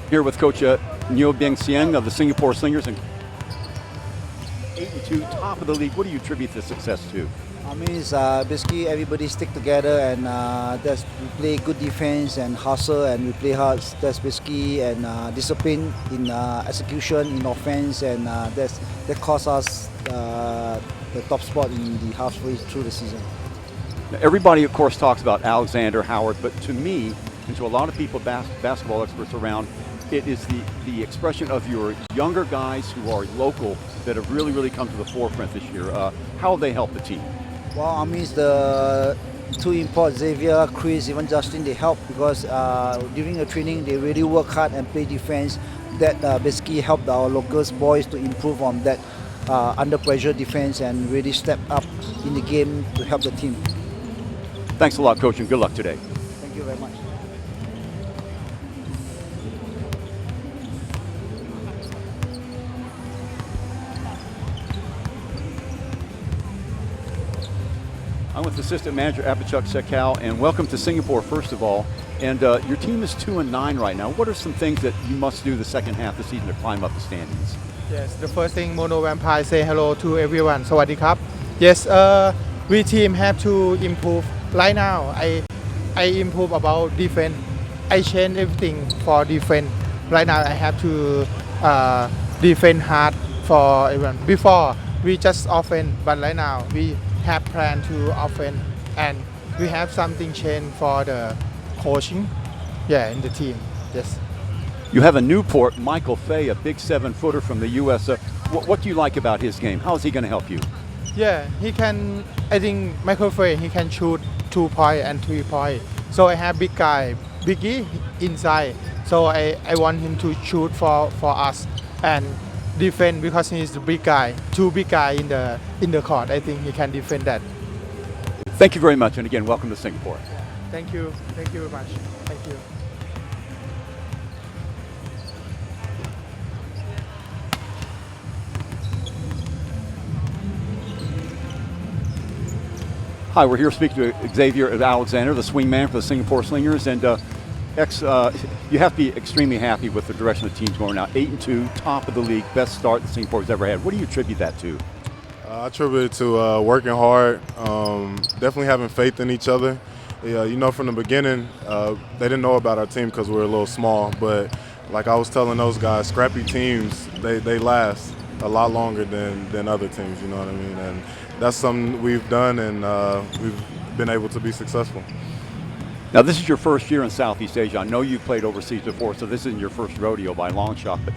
Here with Coach Neo Bieng Sieng of the Singapore Slingers, and 8-2, top of the league. What do you attribute this success to? I mean, it's basically everybody stick together and we play good defense and hustle and we play hard. That's basically and discipline in execution in offense, and that cost us the top spot in the halfway through the season. Now, everybody, of course, talks about Alexander Howard, but to me, and to a lot of people, basketball experts around, it is the expression of your younger guys who are local that have really come to the forefront this year. How have they helped the team? Well, I mean, it's the two imports, Xavier, Chris, even Justin, they help because during the training they really work hard and play defense. That basically helped our locals boys to improve on that under pressure defense and really step up in the game to help the team. Thanks a lot, Coach, and good luck today. Thank you very much. I'm with Assistant Manager Apachuk Sekau, and welcome to Singapore, first of all. And your team is 2-9 right now. What are some things that you must do the second half of the season to climb up the standings? Yes, the first thing, Mono Vampire say hello to everyone. Sawadee krap. Yes, we team have to improve. Right now, I improve about defense. I change everything for defense. Right now, I have to defend hard for everyone. Before, we just offense, but right now, we have plan to offense, and we have something change for the coaching, in the team. Yes. You have a Newport, Michael Fay, a big 7-footer from the U.S. What do you like about his game? How is he going to help you? Yeah, he can. I think Michael Fay, he can shoot 2-point and 3-point. So I have big guy, Biggie inside. So I want him to shoot for us and defend because he's the big guy, two big guy in the court. I think he can defend that. Thank you very much, and again, welcome to Singapore. Thank you very much. Thank you. Hi, we're here speaking to Xavier Alexander, the swingman for the Singapore Slingers, and you have to be extremely happy with the direction the team's going now. 8-2, top of the league, best start that Singapore's ever had. What do you attribute that to? I attribute it to working hard, definitely having faith in each other. Yeah, from the beginning, they didn't know about our team because we were a little small, but like I was telling those guys, scrappy teams, they last a lot longer than other teams, you know what I mean? And that's something we've done, and we've been able to be successful. Now, this is your first year in Southeast Asia. I know you've played overseas before, so this isn't your first rodeo by a long shot, but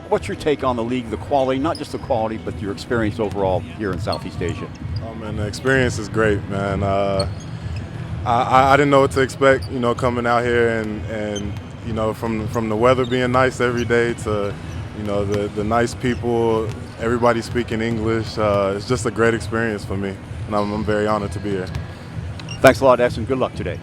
what's your take on the league, the quality, not just the quality, but your experience overall here in Southeast Asia? Oh man, the experience is great, man. I didn't know what to expect, coming out here and from the weather being nice every day to, the nice people, everybody speaking English. It's just a great experience for me, and I'm very honored to be here. Thanks a lot, X, and good luck today.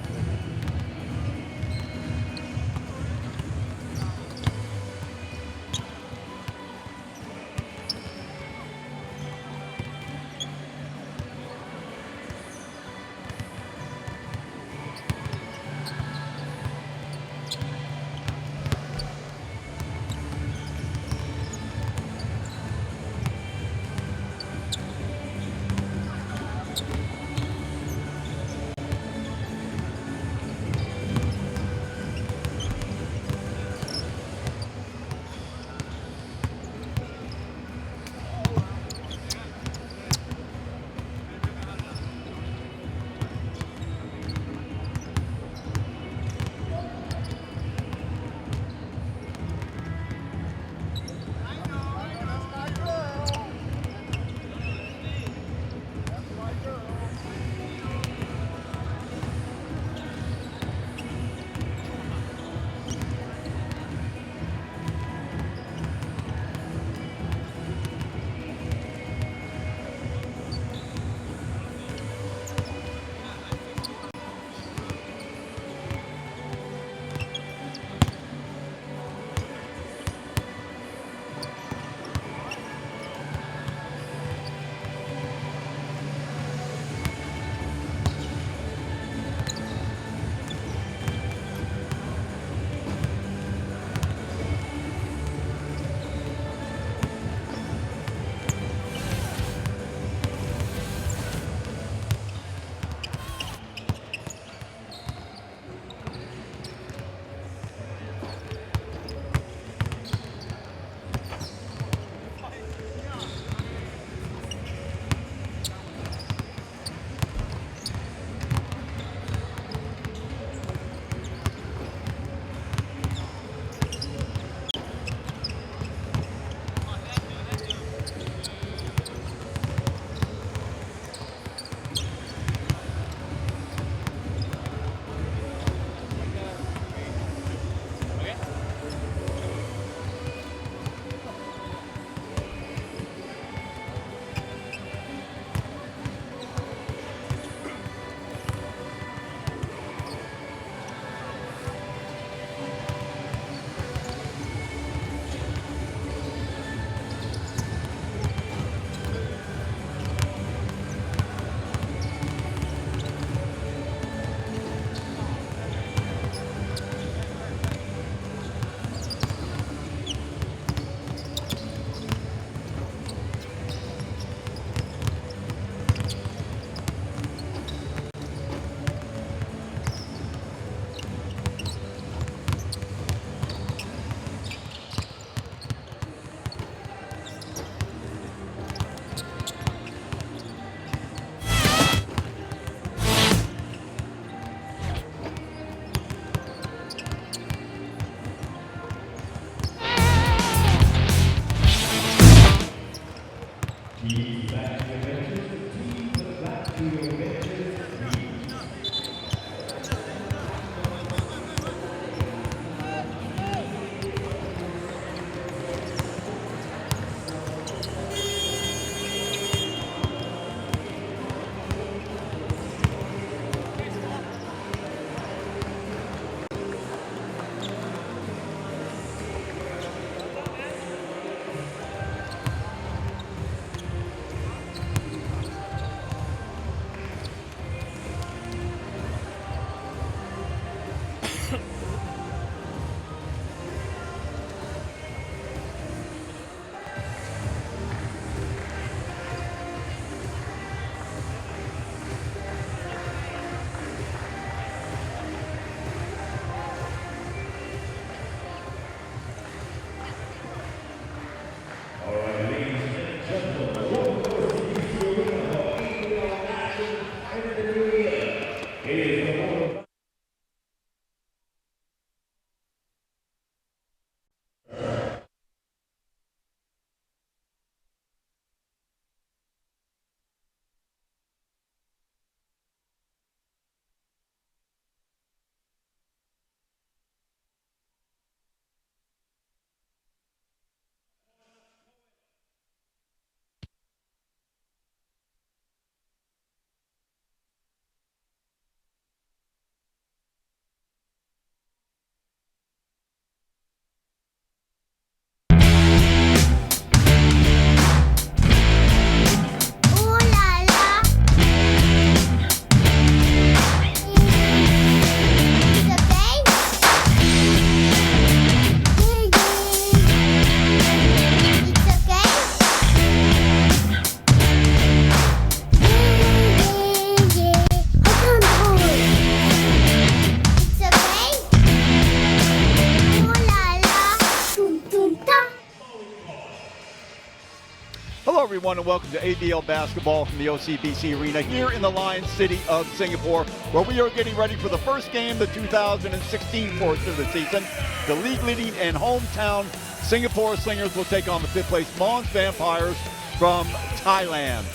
everyone, and welcome to ABL Basketball from the OCBC Arena here in the Lion City of Singapore, where we are getting ready for the first game of the 2016 portion of the season. The league-leading and hometown Singapore Slingers will take on the fifth-place Mons Vampires from Thailand.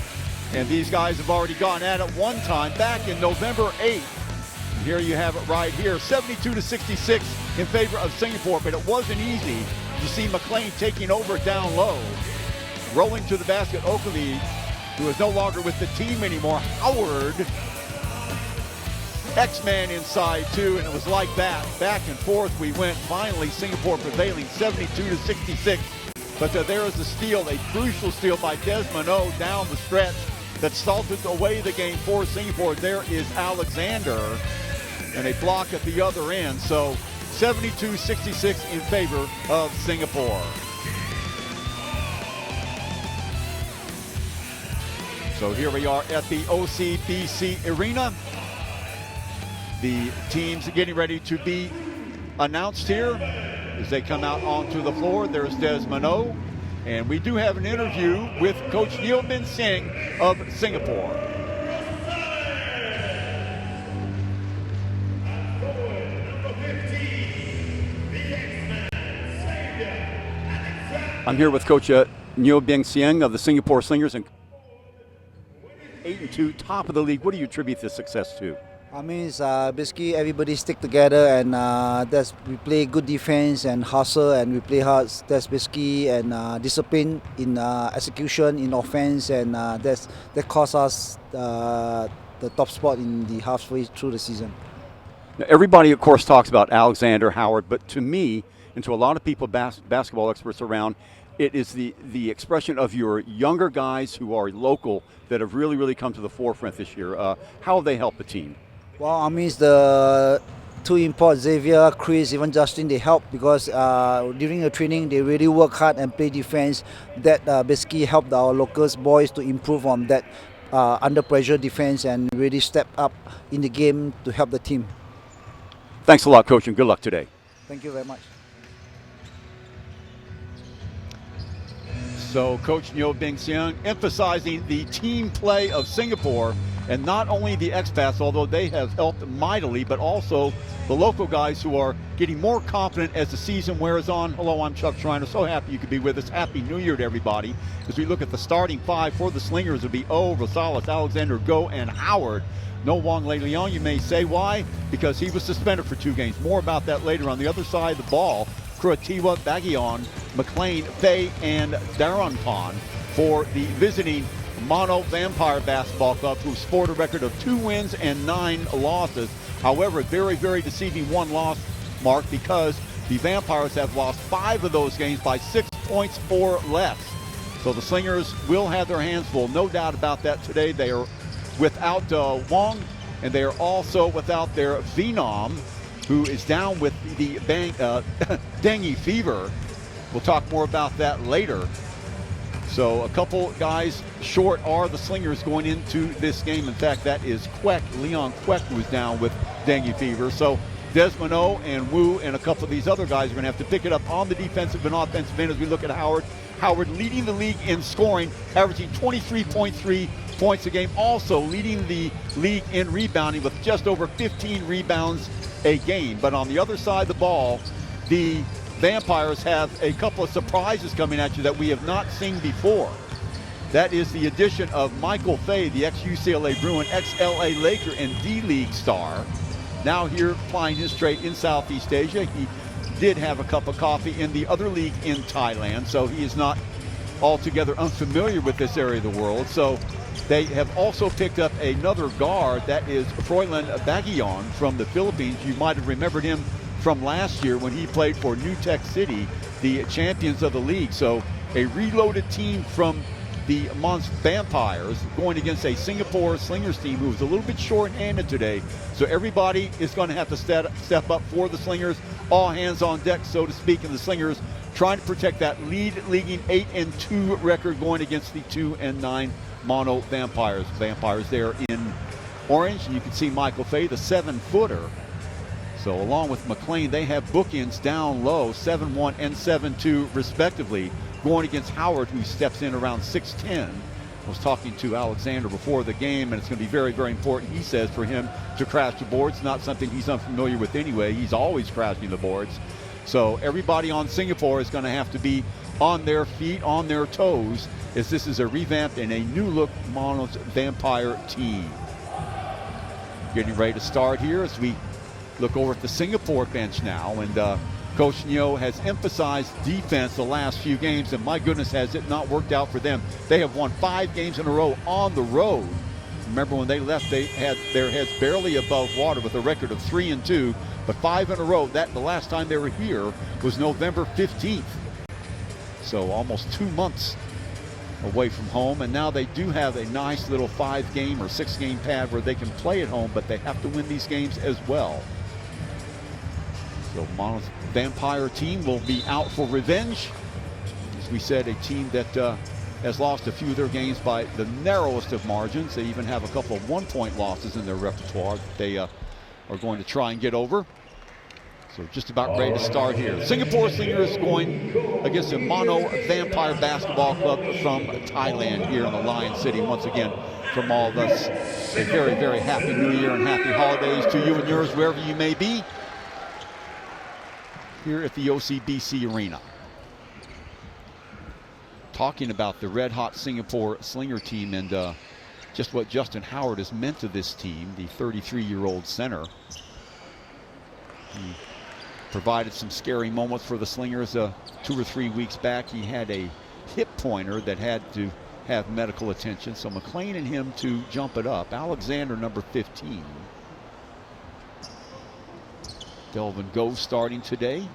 And these guys have already gone at it one time back in November 8th. And here you have it right here, 72-66 in favor of Singapore, but it wasn't easy. You see McLean taking over down low. Rolling to the basket, Oakley, who is no longer with the team anymore. Howard, X-Man inside too, and it was like that. Back and forth we went. Finally, Singapore prevailing 72-66. But there is a steal, a crucial steal by Desmond O down the stretch that salted away the game for Singapore. There is Alexander, and a block at the other end. So 72-66 in favor of Singapore. So here we are at the OCBC Arena. The teams getting ready to be announced here as they come out onto the floor. There's Desmond O, and we do have an interview with Coach Neo Bin Singh of Singapore. I'm here with Coach Neo Bin Singh of the Singapore Slingers, and 8-2, top of the league. What do you attribute this success to? I mean, it's basically everybody stick together, and we play good defense and hustle, and we play hard. That's basically discipline in execution, in offense, and that cost us the top spot in the halfway through the season. Now, everybody, of course, talks about Alexander, Howard, but to me, and to a lot of people, basketball experts around, it is the expression of your younger guys who are local that have really come to the forefront this year. How have they helped the team? Well, I mean, it's the two imports, Xavier, Chris, even Justin, they help because during the training, they really work hard and play defense. That basically helped our locals boys to improve on that under pressure defense and really step up in the game to help the team. Thanks a lot, Coach, and good luck today. Thank you very much. So Coach Neo Bin Singh emphasizing the team play of Singapore, and not only the expats, although they have helped mightily, but also the local guys who are getting more confident as the season wears on. Hello, I'm Chuck Schreiner. So happy you could be with us. Happy New Year to everybody. As we look at the starting five for the Slingers, it'll be O, Rosales, Alexander, Go, and Howard. No Wong Le Leon. You may say why? Because he was suspended for 2 games. More about that later. On the other side of the ball, Kuratiwa, Bagion, McLean, Fay, and Darunpan for the visiting Mono Vampire Basketball Club, who sport a record of 2 wins and 9 losses. However, very deceiving 1 loss mark because the Vampires have lost 5 of those games by 6 points or less. So the Slingers will have their hands full, no doubt about that today. They are without Wong, and they are also without their Phenom, who is down with the dengue fever. We'll talk more about that later. So a couple guys short are the Slingers going into this game. In fact, that is Leon Queck, who's down with dengue fever. So Desmond O and Wu and a couple of these other guys are going to have to pick it up on the defensive and offensive end as we look at Howard. Howard leading the league in scoring, averaging 23.3 points a game, also leading the league in rebounding with just over 15 rebounds a game. But on the other side of the ball, the Vampires have a couple of surprises coming at you that we have not seen before. That is the addition of Michael Fay, the ex-UCLA Bruin, ex-LA Laker and D-League star, now here plying his trade in Southeast Asia. He did have a cup of coffee in the other league in Thailand, so he is not altogether unfamiliar with this area of the world. So they have also picked up another guard, that is Froylan Bagion from the Philippines. You might have remembered him from last year when he played for New Tech City, the champions of the league. So a reloaded team from the Mons Vampires going against a Singapore Slingers team who was a little bit short-handed today. So everybody is going to have to step up for the Slingers. All hands on deck, so to speak, and the Slingers trying to protect that league-leading 8-2 record going against the 2-9 Mono Vampires. Vampires there in orange, and you can see Michael Fay, the 7-footer. So along with McLean, they have bookends down low, 7-1 and 7-2 respectively. going against Howard, who steps in around 6'10". I was talking to Alexander before the game, and it's going to be very, very important, he says, for him to crash the boards. Not something he's unfamiliar with anyway. He's always crashing the boards. So everybody on Singapore is going to have to be on their feet, on their toes, as this is a revamped and a new look Mono's Vampire team. Getting ready to start here as we look over at the Singapore bench now, and Coach Neo has emphasized defense the last few games, and my goodness, has it not worked out for them. They have won 5 games in a row on the road. Remember when they left, they had their heads barely above water with a record of 3-2, but 5 in a row. That the last time they were here was November 15th. So almost 2 months away from home, and now they do have a nice little 5-game or 6-game pad where they can play at home, but they have to win these games as well. So Mono's Vampire team will be out for revenge. As we said, a team that has lost a few of their games by the narrowest of margins. They even have a couple of 1-point losses in their repertoire that they are going to try and get over. So just about ready to start here. Singapore Slingers going against the Mono Vampire Basketball Club from Thailand here in the Lion City. Once again, from all of us, a very, very happy New Year and happy holidays to you and yours wherever you may be here at the OCBC Arena. Talking about the red-hot Singapore Slinger team and just what Justin Howard has meant to this team, the 33-year-old center. He provided some scary moments for the Slingers 2 or 3 weeks back. He had a hip pointer that had to have medical attention, so McLean and him to jump it up. Alexander, number 15. Delvin Go starting today,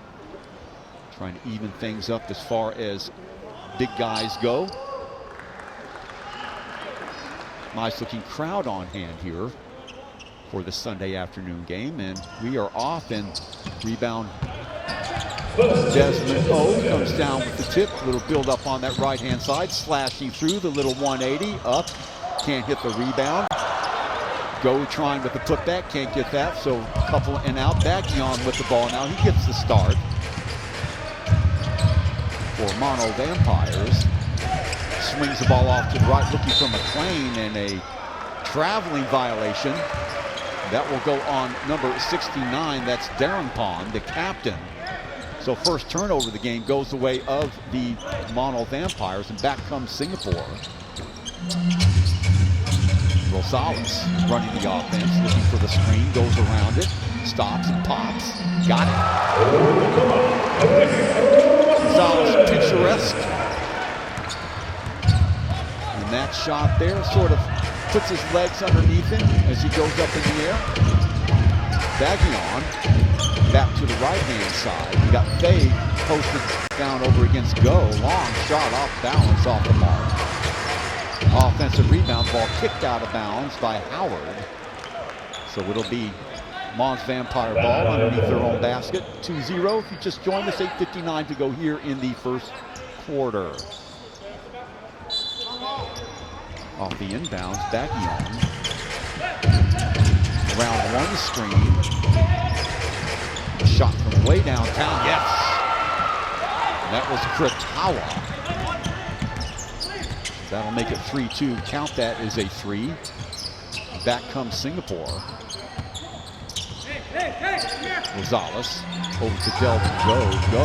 trying to even things up as far as big guys go. Nice looking crowd on hand here for the Sunday afternoon game, and we are off, and rebound Desmond O comes down with the tip. A little build up on that right hand side, slashing through the little 180 up, can't hit the rebound. Go trying with the putback, can't get that, so a couple and out. Baggion with the ball now, he gets the start for Mono Vampires. Swings the ball off to the right, looking for McLean, and a traveling violation. That will go on number 69, that's Darren Pond, the captain. So first turnover of the game goes the way of the Mono Vampires, and back comes Singapore. Rosales running the offense, looking for the screen, goes around it, stops and pops. Got it. Rosales picturesque. And that shot there sort of puts his legs underneath him as he goes up in the air. Baggion back to the right-hand side. We got Faye posted down over against Go. Long shot off balance off the mark. Offensive rebound, ball kicked out of bounds by Howard. So it'll be Mono's Vampire ball underneath their own basket. 2-0. If you just joined us, 8:59 to go here in the first quarter. Off the inbounds, Baggion. Round one screen. Shot from way downtown, yes. And that was Kritawa. That'll make it 3-2. Count that as a 3. Back comes Singapore. Rosales over to Delvin Go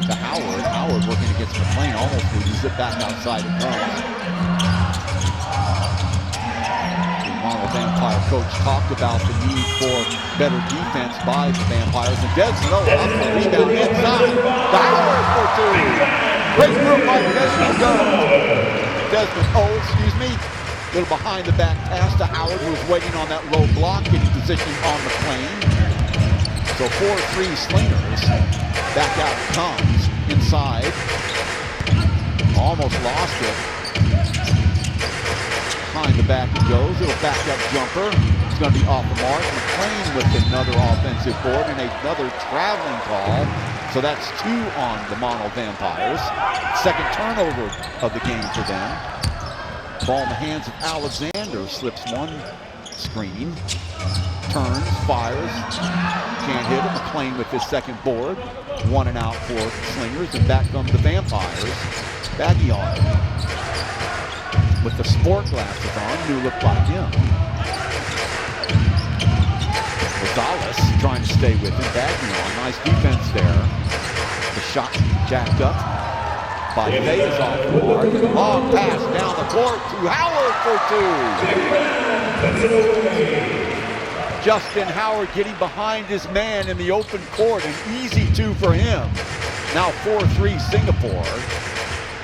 to Howard. Howard working against McLean, almost loses it, back outside it comes. The Mono Vampire coach talked about the need for better defense by the Vampires, and Desmond up the rebound inside. The Howard for 2. Great move by Desmond a little behind the back pass to Howard, who was waiting on that low block, getting position on McLean. So 4-3 Slingers. Back out it comes. Inside. Almost lost it. Behind the back it goes. Little back up jumper. It's going to be off the mark. McLean with another offensive board and another traveling call. So that's 2 on the Mono Vampires. Second turnover of the game for them. Ball in the hands of Alexander, slips one Screen. Turns, fires. Can't hit it. McLean with his second board. 1 and out for Slingers, and back come the Vampires. Baggion with the sport glasses on. New look by him. Rosales trying to stay with him. Baggion, nice defense there. The shot jacked up by Fay is off the mark. Long pass down the court to Howard for 2. Justin Howard getting behind his man in the open court. An easy 2 for him. Now 4-3 Singapore.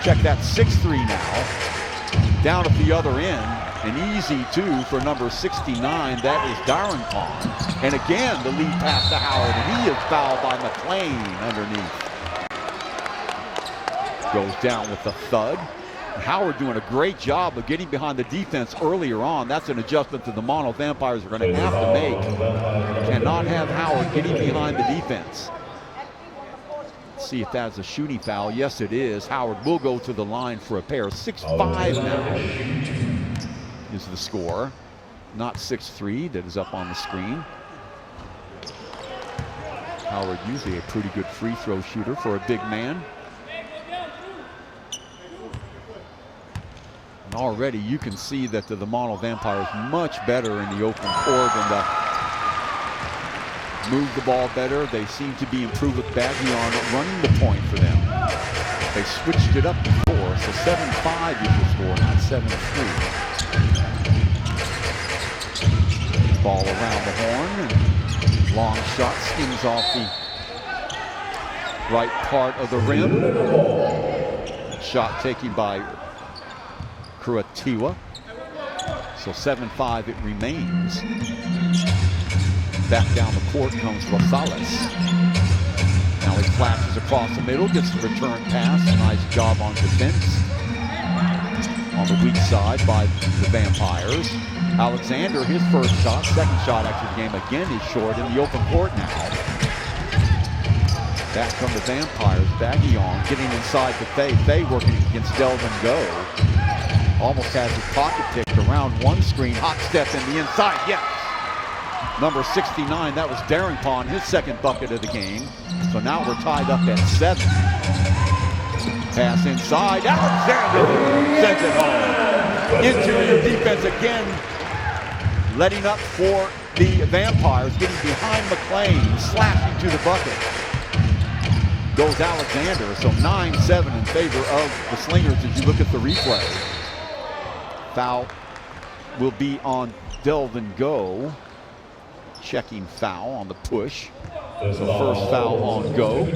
Check that 6-3 now. Down at the other end. An easy 2 for number 69. That is Darren Pond. And again, the lead pass to Howard. And he is fouled by McLean underneath. Goes down with the thud. Howard doing a great job of getting behind the defense earlier on. That's an adjustment that the Mono Vampires are going to have to make. Cannot have Howard getting behind the defense. Let's see if that's a shooting foul. Yes, it is. Howard will go to the line for a pair. 6-5 now is the score. Not 6-3 that is up on the screen. Howard usually a pretty good free throw shooter for a big man. And already you can see that the Mono Vampires much better in the open court and move the ball better. They seem to be improved with Baggion running the point for them. They switched it up before, so 7-5 is the score, not 7-3. Ball around the horn, and long shot skims off the right part of the rim. Shot taken by Kuratiwa. So 7-5 it remains. Back down the court comes Rosales. Now he flashes across the middle, gets the return pass. Nice job on defense. On the weak side by the Vampires. Alexander, his first shot, second shot after the game, again is short in the open court now. Back come the Vampires. Baggion getting inside to Fay. Fay working against Delvin Go. Almost has his pocket picked around one screen. Hot step in the inside, yes. Number 69, that was Darren Pond, his second bucket of the game. So now we're tied up at 7. Pass inside, Alexander sends it home. Interior defense again, letting up for the Vampires, getting behind McLean, slashing to the bucket. Goes Alexander, so 9-7 in favor of the Slingers as you look at the replay. Foul will be on Delvin Go. Checking foul on the push. So first foul on Go.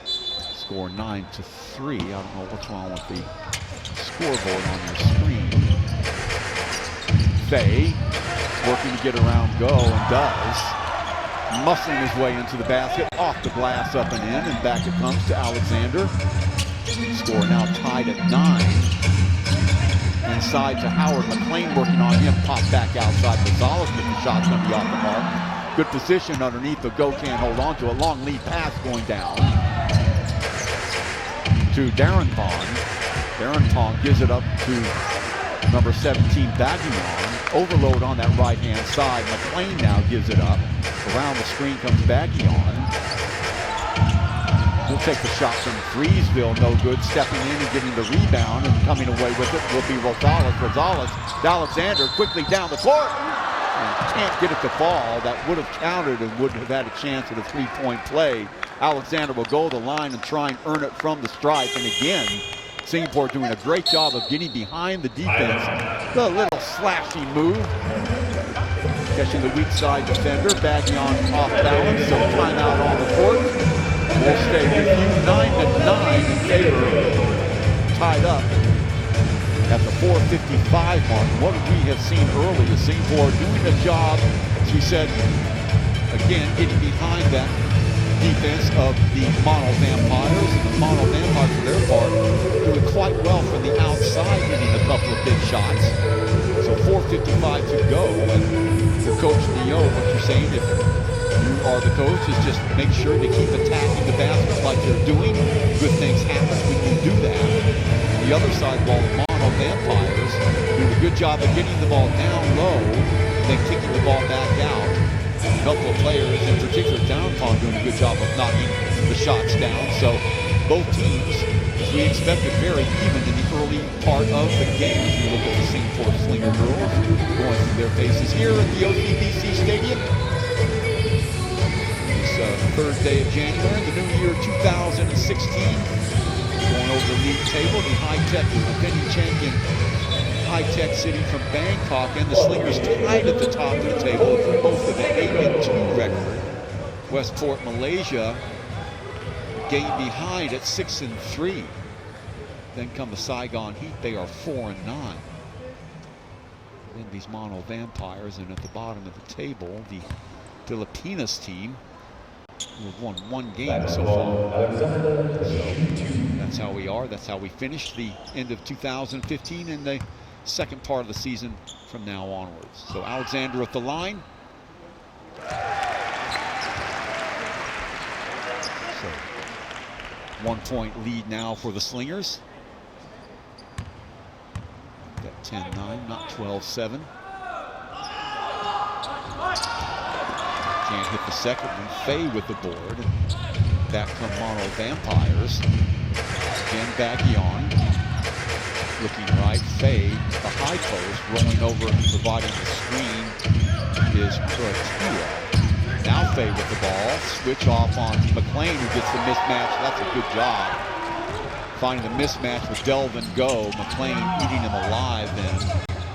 Score 9-3. I don't know what's wrong with the scoreboard on your screen. Fay working to get around Go and does. Muscling his way into the basket, off the glass, up and in, and back it comes to Alexander. Score now tied at 9. Inside to Howard. McLean working on him. Pop back outside. Rosales with the shot's going to be off the mark. Good position underneath. The Go can't hold on to a long lead pass going down to Darren Pond. Darren Pond gives it up to number 17, Baggion. Overload on that right-hand side. McLean now gives it up. Around the screen comes Baggion. He'll take the shot from Freesville, no good. Stepping in and getting the rebound and coming away with it will be Rosales. Rosales to Alexander quickly down the court. And can't get it to fall. That would have counted and would have had a chance at a three-point play. Alexander will go to the line and try and earn it from the stripe. And again, Singapore doing a great job of getting behind the defense. The little slashing move. Catching the weak side defender. Baggion off balance, so timeout on the court. We'll stay with you. 9-9 in favor. Tied up at the 4:55 mark. What we have seen early is Singapore doing a job, as we said, again, getting behind that defense of the Mono Vampires. And the Mono Vampires, for their part, doing quite well from the outside, hitting a couple of big shots. So 4:55 to go. And for Coach Neo, what you're saying, if you are the coach, is just make sure to keep attacking the basket like they're doing. Good things happen when you do that. On the other side, while the Mono Vampires do a good job of getting the ball down low, then kicking the ball back out. A couple of players, in particular Downpond, doing a good job of knocking the shots down. So both teams, as we expected, very even in the early part of the game. As we look at the Singapore Slinger girls going through their paces here at the OCBC Stadium. Third day of January, the new year 2016. Going over the league table, the high-tech, defending champion high-tech city from Bangkok, and the Slingers tied at the top of the table for both of the 8-2 record. Westport, Malaysia, game behind at 6-3. Then come the Saigon Heat, they are 4-9. Then these Mono Vampires, and at the bottom of the table, the Filipinas team, we've won one game so far. So that's how we are. That's how we finished the end of 2015 and the second part of the season from now onwards. So Alexander at the line. So 1 point lead now for the Slingers. Got 10-9, not 12-7. Can't hit the second one. Faye with the board. Back come Mono Vampires. Again, Baggion. Looking right. Faye, the high post, rolling over and providing the screen is Kurtia. Now Faye with the ball. Switch off on McLean, who gets the mismatch. That's a good job. Finding the mismatch with Delvin Go. McLean eating him alive then.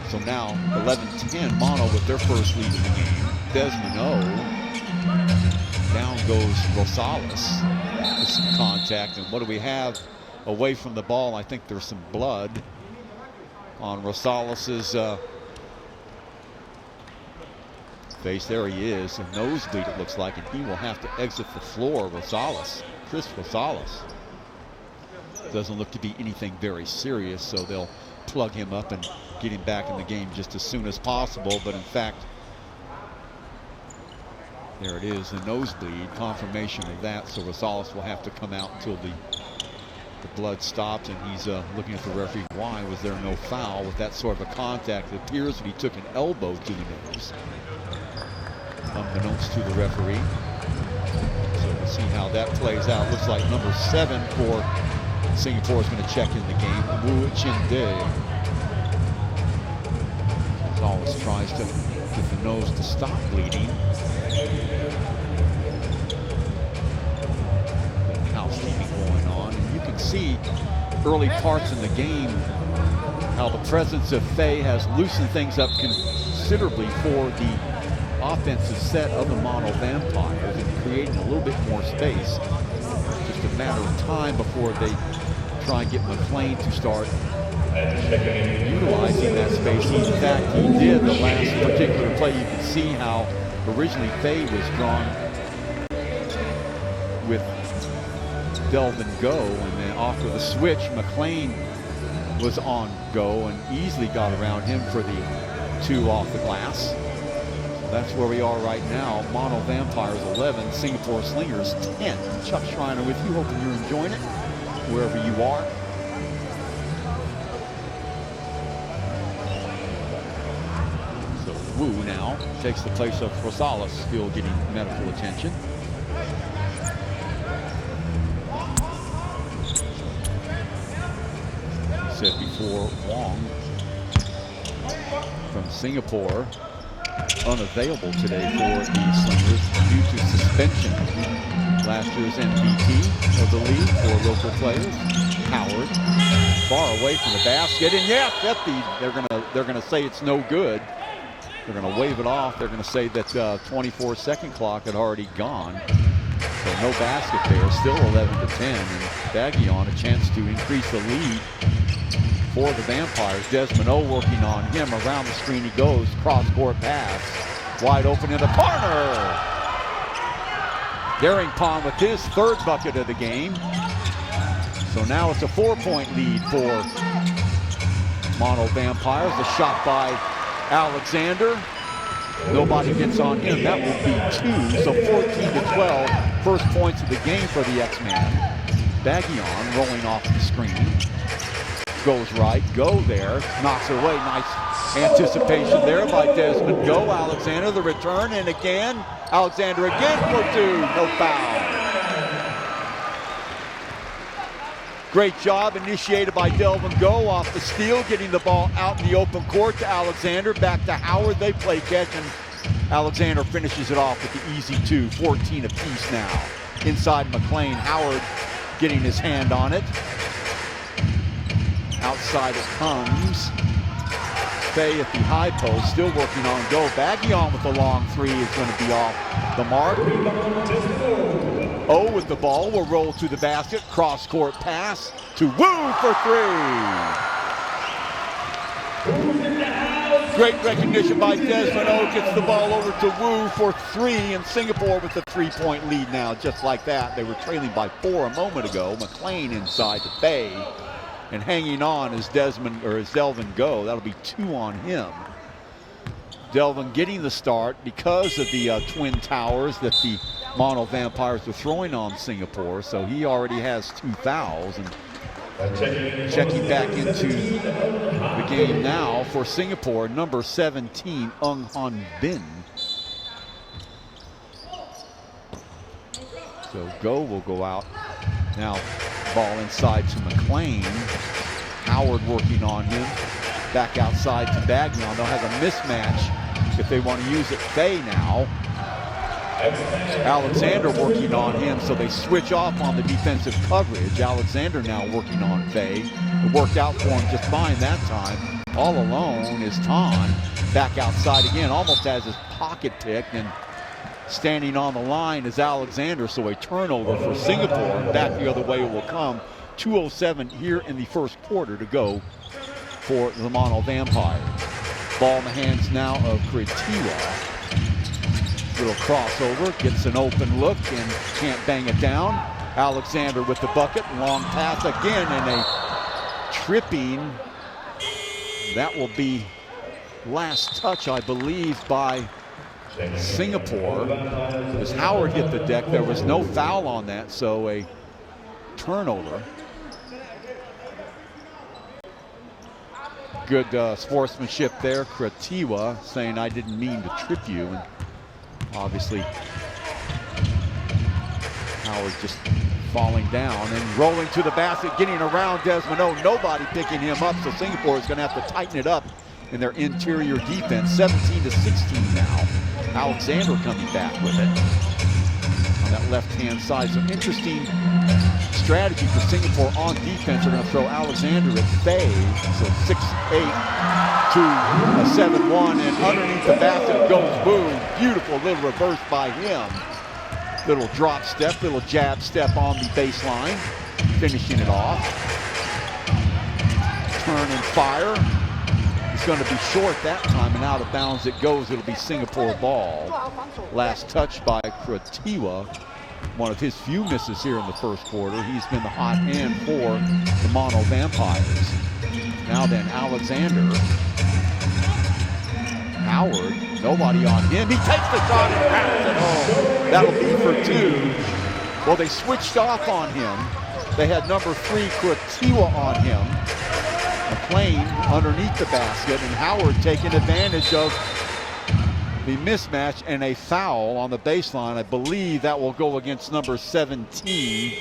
So now 11-10 Mono with their first lead in the game. Desmond O. Down goes Rosales with some contact. And what do we have away from the ball? I think there's some blood on Rosales's face. There he is. A nosebleed, it looks like, and he will have to exit the floor. Rosales, Chris Rosales. Doesn't look to be anything very serious, so they'll plug him up and get him back in the game just as soon as possible. But in fact, there it is, the nosebleed, confirmation of that. So Rosales will have to come out until the blood stops, and he's looking at the referee. Why was there no foul with that sort of a contact? It appears that he took an elbow to the nose, unbeknownst to the referee. So we'll see how that plays out. Looks like number 7 for Singapore is going to check in the game. Wu Chin-dae. Rosales tries to get the nose to stop bleeding. Housekeeping going on, and you can see early parts in the game how the presence of Faye has loosened things up considerably for the offensive set of the Mono Vampires and creating a little bit more space. Just a matter of time before they try and get McLean to start utilizing that space. In fact, he did the last particular play. You can see how originally Faye was drawn with Delvin Go, and then after the switch, McLean was on Go and easily got around him for the 2 off the glass. So that's where we are right now. Mono Vampires 11, Singapore Slingers 10. Chuck Schreiner with you, hoping you're enjoying it wherever you are. So Wu now takes the place of Rosales, still getting medical attention. Said before, Wong from Singapore unavailable today for the Slingers due to suspension. Last year's MVP of the league for local players. Howard far away from the basket, and yes, they're gonna say it's no good. They're gonna wave it off. They're gonna say that 24-second clock had already gone. So no basket there. Still 11-10, and Baggion a chance to increase the lead for the Vampires. Desmond O working on him. Around the screen he goes. Cross-court pass. Wide open in the corner. Darrington with his 3rd bucket of the game. So now it's a 4-point lead for Mono Vampires. A shot by Alexander. Nobody gets on him. That will be 2. So 14-12. First points of the game for the X-Man. Baggion rolling off the screen. Goes right, Go there, knocks it away. Nice anticipation there by Desmond Go. Alexander, the return, and again, Alexander again for two, no foul. Great job initiated by Delvin Go off the steal, getting the ball out in the open court to Alexander. Back to Howard, they play catch, and Alexander finishes it off with the easy two, 14 apiece now. Inside McLean, Howard getting his hand on it. Outside it comes. Fay at the high post, still working on Go. Baggion with the long three is going to be off the mark. O with the ball will roll to the basket. Cross-court pass to Wu for three. Great recognition by Desmond O. Gets the ball over to Wu for three, and Singapore with the three-point lead now. Just like that, they were trailing by 4 a moment ago. McLean inside to Fay. And hanging on is Delvin Go. That'll be 2 on him. Delvin getting the start because of the twin towers that the Mono Vampires were throwing on Singapore. So he already has 2 fouls. And checking back into the game now for Singapore, number 17, Ung Han Bin. So Go will go out. Now ball inside to McLean. Howard working on him. Back outside to Bagnon. They'll have a mismatch if they want to use it. Fay now. Alexander working on him, so they switch off on the defensive coverage. Alexander now working on Fay. It worked out for him just fine that time. All alone is Tan. Back outside again, almost has his pocket picked, and standing on the line is Alexander, so a turnover for Singapore. Back the other way it will come. 2:07 here in the first quarter to go for the Mono Vampires. Ball in the hands now of Kritiwa. Little crossover, gets an open look and can't bang it down. Alexander with the bucket, long pass again, and a tripping. That will be last touch, I believe, by Singapore. As Howard hit the deck, there was no foul on that, so a turnover. Good sportsmanship there. Kratiwa saying, I didn't mean to trip you. And obviously, Howard just falling down and rolling to the basket, getting around Desmond O. Nobody picking him up, so Singapore is going to have to tighten it up in their interior defense. 17-16 now. Alexander coming back with it on that left-hand side. So interesting strategy for Singapore on defense. They're going to throw Alexander at Fay. So 6-8 to a 7-1, and underneath the basket goes Boone. Beautiful little reverse by him. Little drop step, little jab step on the baseline, finishing it off. Turn and fire. It's going to be short that time, and out of bounds it goes. It'll be Singapore ball. Last touch by Kratiwa. One of his few misses here in the first quarter. He's been the hot hand for the Mono Vampires. Now then, Alexander. Howard, nobody on him. He takes the shot and wraps it home. That'll be for 2. Well, they switched off on him. They had number 3, Kratiwa, on him. McLean underneath the basket, and Howard taking advantage of the mismatch and a foul on the baseline. I believe that will go against number 17,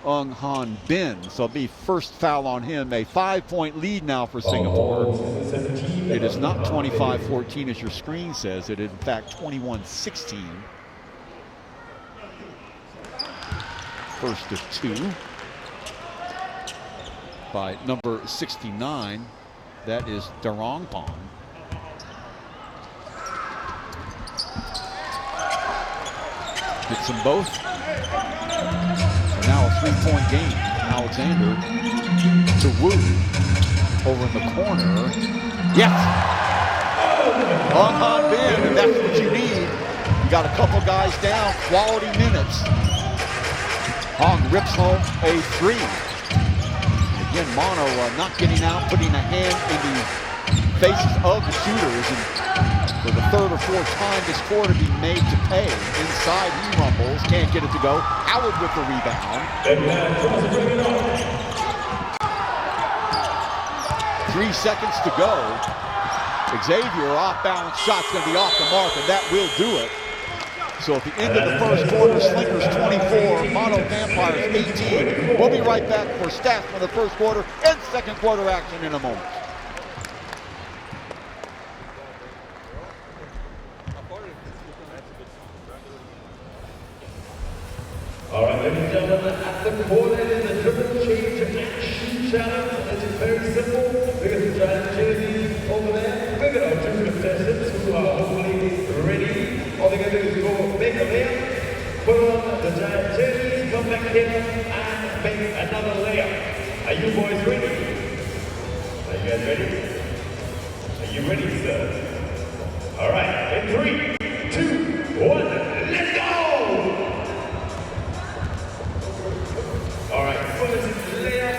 Ung Han Bin. So it'll be first foul on him. A 5-point lead now for Singapore. It is not 25-14 as your screen says. It is in fact 21-16. First of 2 by number 69. That is Darongpong. Hits them both. So now a 3-point game. Alexander to Wu. Over in the corner. Yes! Ung Han Bin, and that's what you need. You got a couple guys down, quality minutes. Hong rips home a 3. And again, Mono not getting out, putting a hand in the faces of the shooters. And for the 3rd or 4th time this quarter be made to pay. Inside he rumbles, can't get it to go. Howard with the rebound. 3 seconds to go. Xavier off balance shot's going to be off the mark, and that will do it. So at the end of the first quarter, Slingers 24, Mono Vampires 18. We'll be right back for stats for the first quarter and second quarter action in a moment. All right, ladies and gentlemen, at the corner is the triple change action challenge. This is very simple. We're going to giant jerseys over there. We're going to have two contestants who are hopefully ready. All they're going to do is go make a layup, put on the giant jerseys, come back here and make another layup. Are you boys ready? Are you guys ready? Are you ready, sir? All right, in 3, 2, 1, let's go! All right, first layup.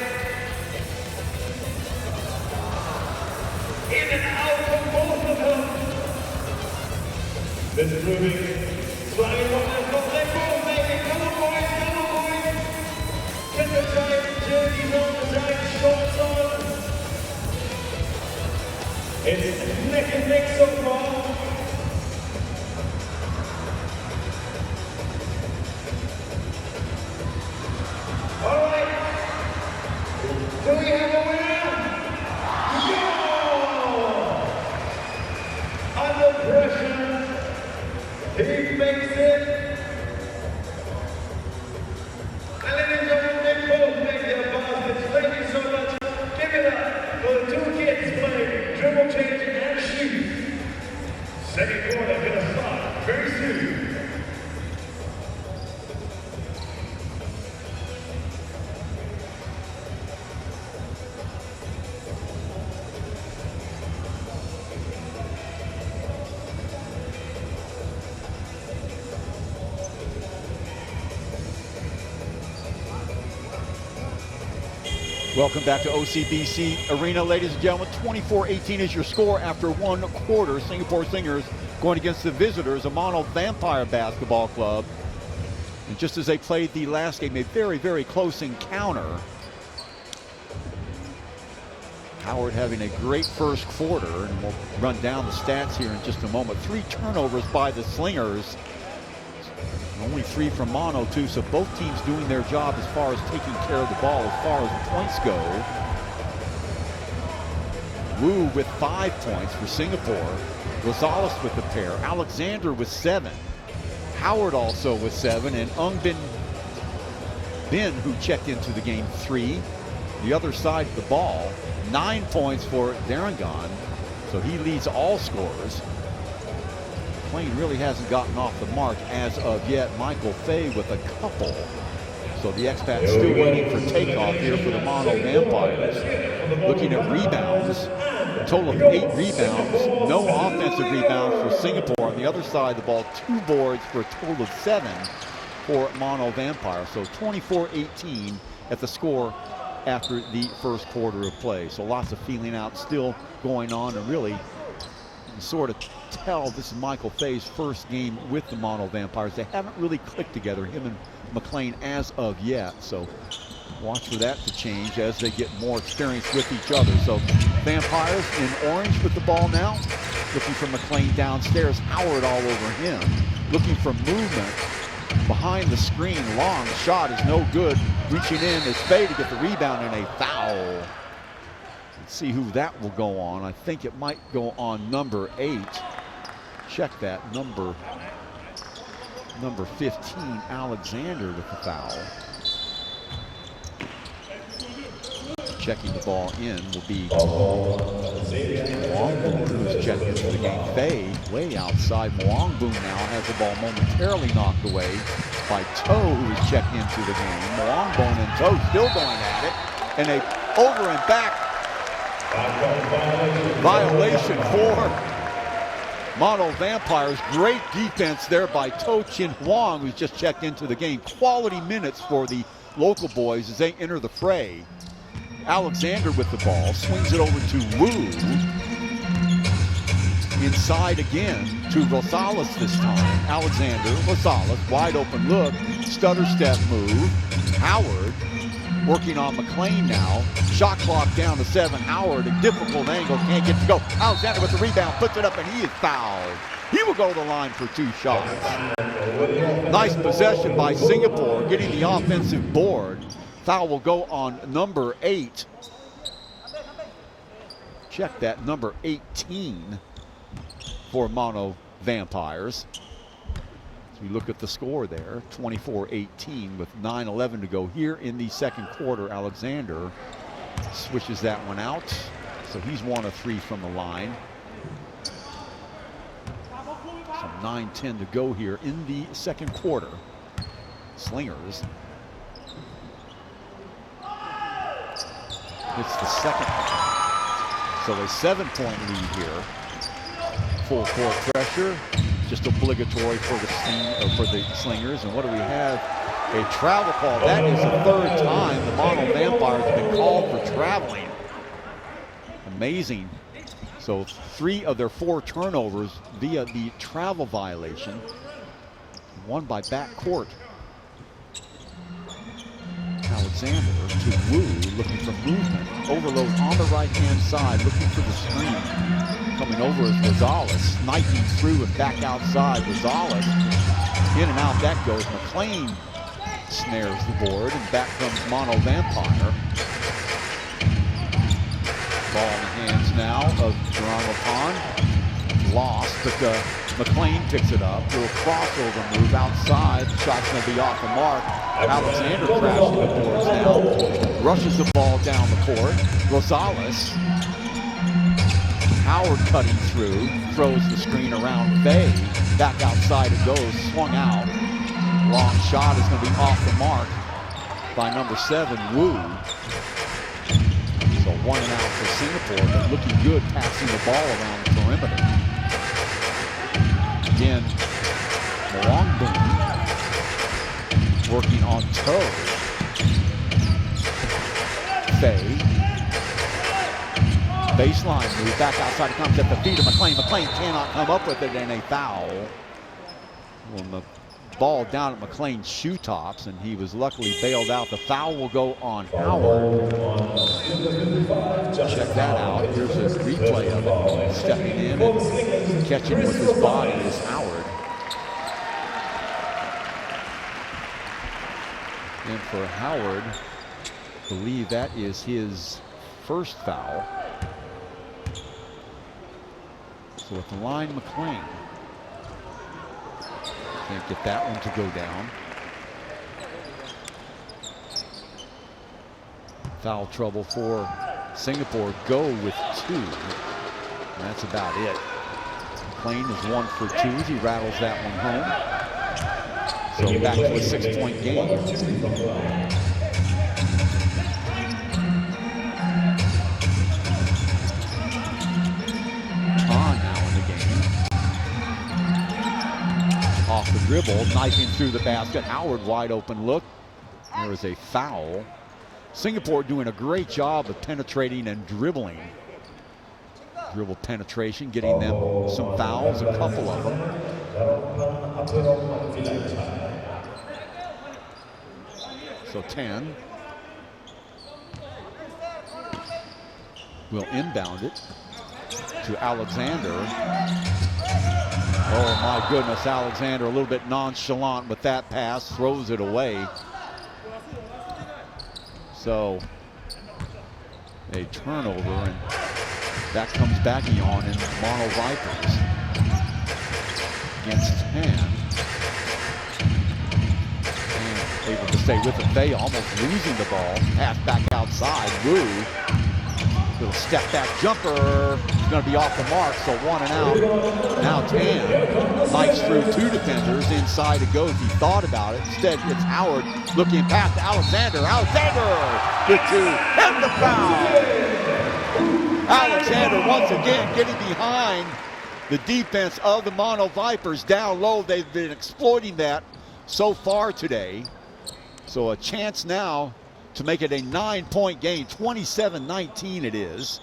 In and out for both of them. This is moving. Sliding on that goal. They both make it. Come on, boys. Come on, boys. Get the giant jerseys on, the giant shorts on. It's neck and neck so far. All right. Do we have a winner? Yeah! Under pressure, he makes it. And ladies and gentlemen, they both make their baskets. Thank you so much. Give it up for the two kids playing dribble change and shoot. Second quarter gonna start very soon. Welcome back to OCBC Arena, ladies and gentlemen. 24-18 is your score after one quarter. Singapore Slingers going against the visitors, a Mono Vampire basketball club. And just as they played the last game, a very, very close encounter. Howard having a great first quarter, and we'll run down the stats here in just a moment. 3 turnovers by the Slingers. Only 3 from Mono, too, so both teams doing their job as far as taking care of the ball as far as the points go. Wu with 5 points for Singapore. Rosales with the pair. Alexander with 7. Howard also with 7. And Ung Bin, who checked into the game, 3. The other side of the ball, 9 points for Darangan. So he leads all scorers. McLean really hasn't gotten off the mark as of yet. Michael Fay with a couple. So the expat still waiting for takeoff here for the Mono Vampires. Looking at rebounds, a total of 8 rebounds, no offensive rebounds for Singapore. On the other side of the ball, 2 boards for a total of 7 for Mono Vampire. So 24-18 at the score after the first quarter of play. So lots of feeling out still going on, and really sort of tell this is Michael Fay's first game with the Mono Vampires. They haven't really clicked together, him and McLean, as of yet. So watch for that to change as they get more experience with each other. So Vampires in orange with the ball now. Looking for McLean downstairs. Howard all over him. Looking for movement behind the screen. Long shot is no good. Reaching in is Fay to get the rebound and a foul. Let's see who that will go on. I think it might go on number 8. Check that, number 15, Alexander with the foul. Checking the ball in will be Mwangboon, who's checked into the game. Fay way outside. Mwangboon now has the ball momentarily knocked away by Toe, who is checked into the game. Mwangboon and Toe still going at it. And a over and back violation for Mono Vampires. Great defense there by To Chin Huang, who's just checked into the game. Quality minutes for the local boys as they enter the fray. Alexander with the ball, swings it over to Wu. Inside again to Rosales this time. Alexander, Rosales, wide open look, stutter step move. Howard working on McLean now. Shot clock down to 7. Howard, a difficult angle, can't get to go. Alexander with the rebound, puts it up, and he is fouled. He will go to the line for 2 shots. Nice possession by Singapore, getting the offensive board. Foul will go on number 8. Check that, number 18 for Mono Vampires. As we look at the score there, 24-18 with 9:11 to go here in the second quarter. Alexander switches that one out, so he's 1 of 3 from the line. So 9:10 to go here in the second quarter. Slingers. It's the second. So a 7-point lead here. Full court pressure, just obligatory for the Slingers. And what do we have? A travel call. That is the 3rd time the Mono Vampires have been called for traveling. Amazing. So 3 of their 4 turnovers via the travel violation. 1 by backcourt. Alexander to Wu, looking for movement. Overload on the right-hand side, looking for the screen. Coming over is Rosales, sniping through and back outside. Rosales, in and out that goes. McLean snares the board, and back comes Mono Vampire. Ball in the hands now of Geronimo Pond. Lost, but McLean picks it up. Little crossover move outside. The shot's going to be off the mark. Alexander crashing the boards now. Rushes the ball down the court. Rosales. Howard cutting through. Throws the screen around Faye. Back outside it goes. Swung out. Long shot is going to be off the mark by number 7, Wu. So 1 and out for Singapore, but looking good passing the ball around the perimeter. Again, Mwangboom working on toe. Faye. Baseline move back outside. It comes at the feet of McLean. McLean cannot come up with it, and a foul. Well, the ball down at McLean's shoe tops, and he was luckily bailed out. The foul will go on Howard. Check that out. Here's a replay of it. Stepping in and catching with his body is Howard. And for Howard, I believe that is his first foul. So at the line, McLean. Can't get that one to go down. Foul trouble for Singapore. Go with 2. And that's about it. McLean is 1 for 2. He rattles that one home. So back to a 6-point game. On now in the game. Off the dribble, knifing through the basket. Howard wide open look. There is a foul. Singapore doing a great job of penetrating and dribbling. Dribble penetration, getting them some fouls, a couple of them. So 10. Will inbound it to Alexander. Oh my goodness, Alexander a little bit nonchalant with that pass, throws it away. So a turnover, and that comes back on in Mono Vipers against 10. And able to stay with it. Faye almost losing the ball. Pass back outside. Wu. Little step back jumper. It's going to be off the mark, so 1 and out. Now 10. Lights through 2 defenders. Inside it goes. He thought about it. Instead, it's Howard looking past Alexander. Alexander with 2. And the foul. Alexander once again getting behind the defense of the Mono Vipers down low. They've been exploiting that so far today. So a chance now to make it a 9-point game. 27-19 it is.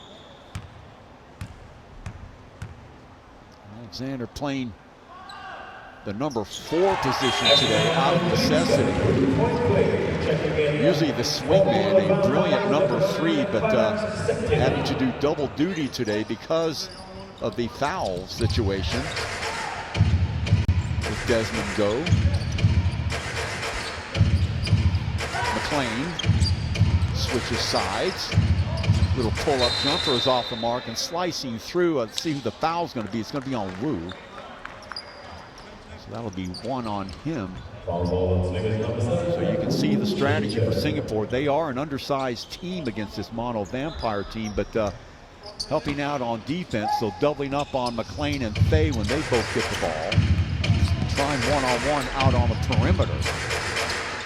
Alexander playing the number 4 position today out of necessity. Usually the swingman, a brilliant number 3, but having to do double duty today because of the foul situation. With Desmond go. McLean switches sides. Little pull-up jumper is off the mark and slicing through. Let's see who the foul's going to be. It's going to be on Wu. So that'll be 1 on him. So you can see the strategy for Singapore. They are an undersized team against this Mono Vampire team, but helping out on defense, so doubling up on McLean and Fei when they both get the ball. Trying one-on-one out on the perimeter.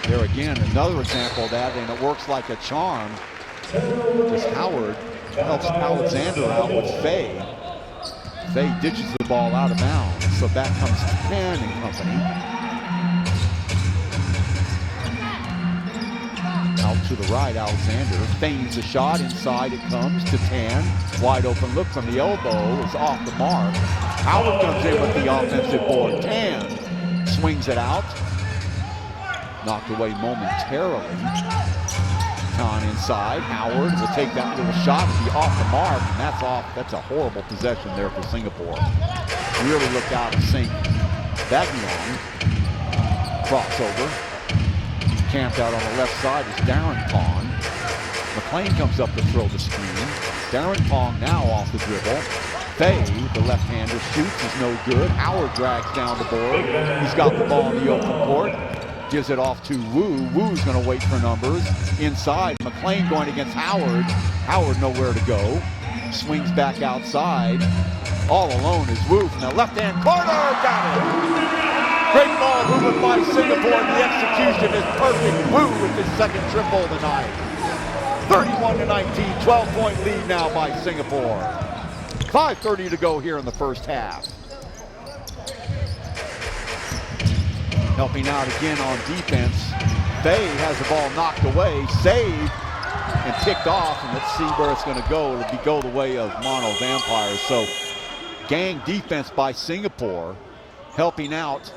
There again, another example of that, and it works like a charm. Because Howard helps Alexander out with Fei. Fei ditches the ball out of bounds, so back comes Tan and company. Out to the right, Alexander feigns a shot. Inside it comes to Tan. Wide open look from the elbow is off the mark. Howard comes in with the offensive board. Tan swings it out. Knocked away momentarily. Tan inside. Howard will take that little shot and be off the mark, and that's off. That's a horrible possession there for Singapore. Really looked out of sync. Bagnon. Crossover. Camped out on the left side is Darren Pong. McLean comes up to throw the screen. Darren Pong now off the dribble. Fei, the left-hander, shoots, is no good. Howard drags down the board. He's got the ball in the open court. Gives it off to Wu. Wu's going to wait for numbers. Inside, McLean going against Howard. Howard nowhere to go. Swings back outside. All alone is Wu from the left-hand corner. Got it! Great ball movement by Singapore, and the execution is perfect. Wu with his second triple of the night. 31-19, 12-point lead now by Singapore. 5:30 to go here in the first half. Helping out again on defense. Fei has the ball knocked away, saved, and picked off, and let's see where it's going to go. It'll go the way of Mono Vampires. So, gang defense by Singapore, helping out.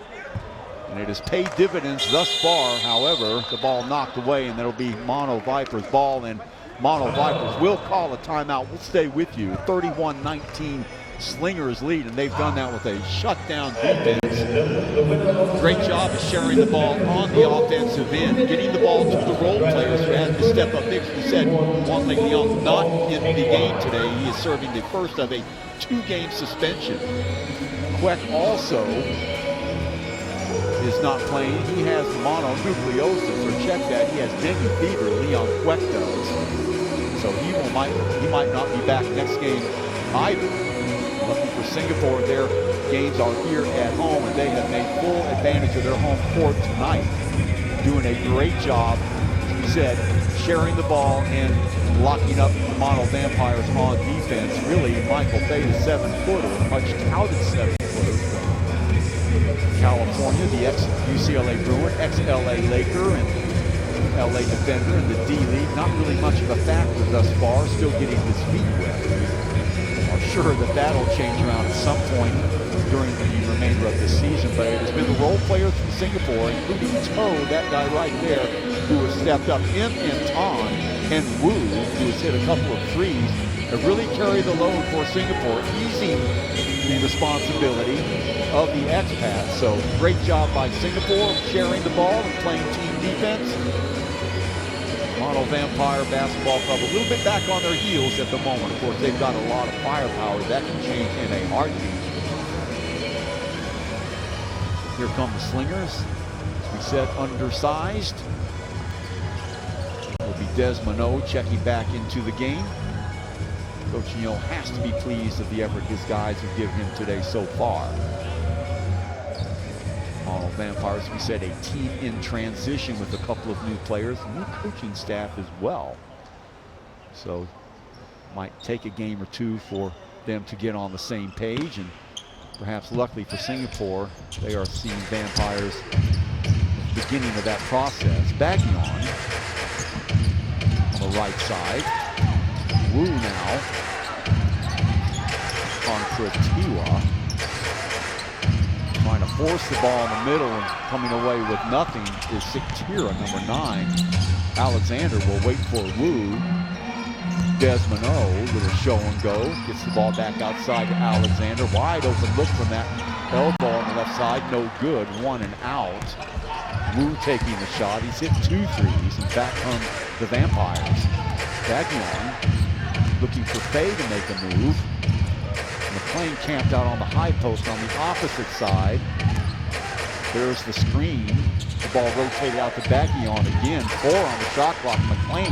And it has paid dividends thus far. However, the ball knocked away, and that'll be Mono Vipers' ball, and Mono Vipers will call a timeout. We'll stay with you. 31-19 Slingers lead, and they've done that with a shutdown defense. Great job of sharing the ball on the offensive end, getting the ball to the role players who had to step up big. We said Juan Leon not in the game today. He is serving the first of a 2-game suspension. Queck also is not playing. He has mononucleosis, or check that. He has dengue fever. Leon Queck does. So he might not be back next game either. Lucky for Singapore, their games are here at home, and they have made full advantage of their home court tonight. Doing a great job, as we said, sharing the ball and locking up the Mono Vampires on defense. Really, Michael Fei, the 7-footer, much touted 7-footer from California, the ex-UCLA Bruin, ex-LA Laker, and LA defender in the D-League. Not really much of a factor thus far, still getting his feet wet. I'm sure that that'll change around at some point during the remainder of the season, but it has been the role players from Singapore, including Toe, that guy right there, who has stepped up, in Tan, and Wu, who has hit a couple of threes, have really carried the load for Singapore, easing the responsibility of the expats. So great job by Singapore, sharing the ball and playing team defense. Mono Vampire Basketball Club a little bit back on their heels at the moment. Of course, they've got a lot of firepower. That can change in a heartbeat. Here come the Slingers. As we said, undersized. It will be Desmond checking back into the game. Coach Yeo has to be pleased with the effort his guys have given him today so far. Mono Vampires, we said, a team in transition with a couple of new players, new coaching staff as well. So might take a game or two for them to get on the same page, and perhaps luckily for Singapore, they are seeing Vampires at the beginning of that process. Bagnon on the right side. Wu now on Kratiwa. trying to force the ball in the middle and coming away with nothing is Siktira, number 9. Alexander will wait for Wu. Desmond, little show and go. Gets the ball back outside to Alexander. Wide open look from that elbow on the left side. No good. 1 and out. Wu taking the shot. He's hit 2 threes. And back come the Vampires. Daguion looking for Fay to make a move. McClain camped out on the high post on the opposite side. There's the screen. The ball rotated out to Daguion again. 4 on the shot clock. McClain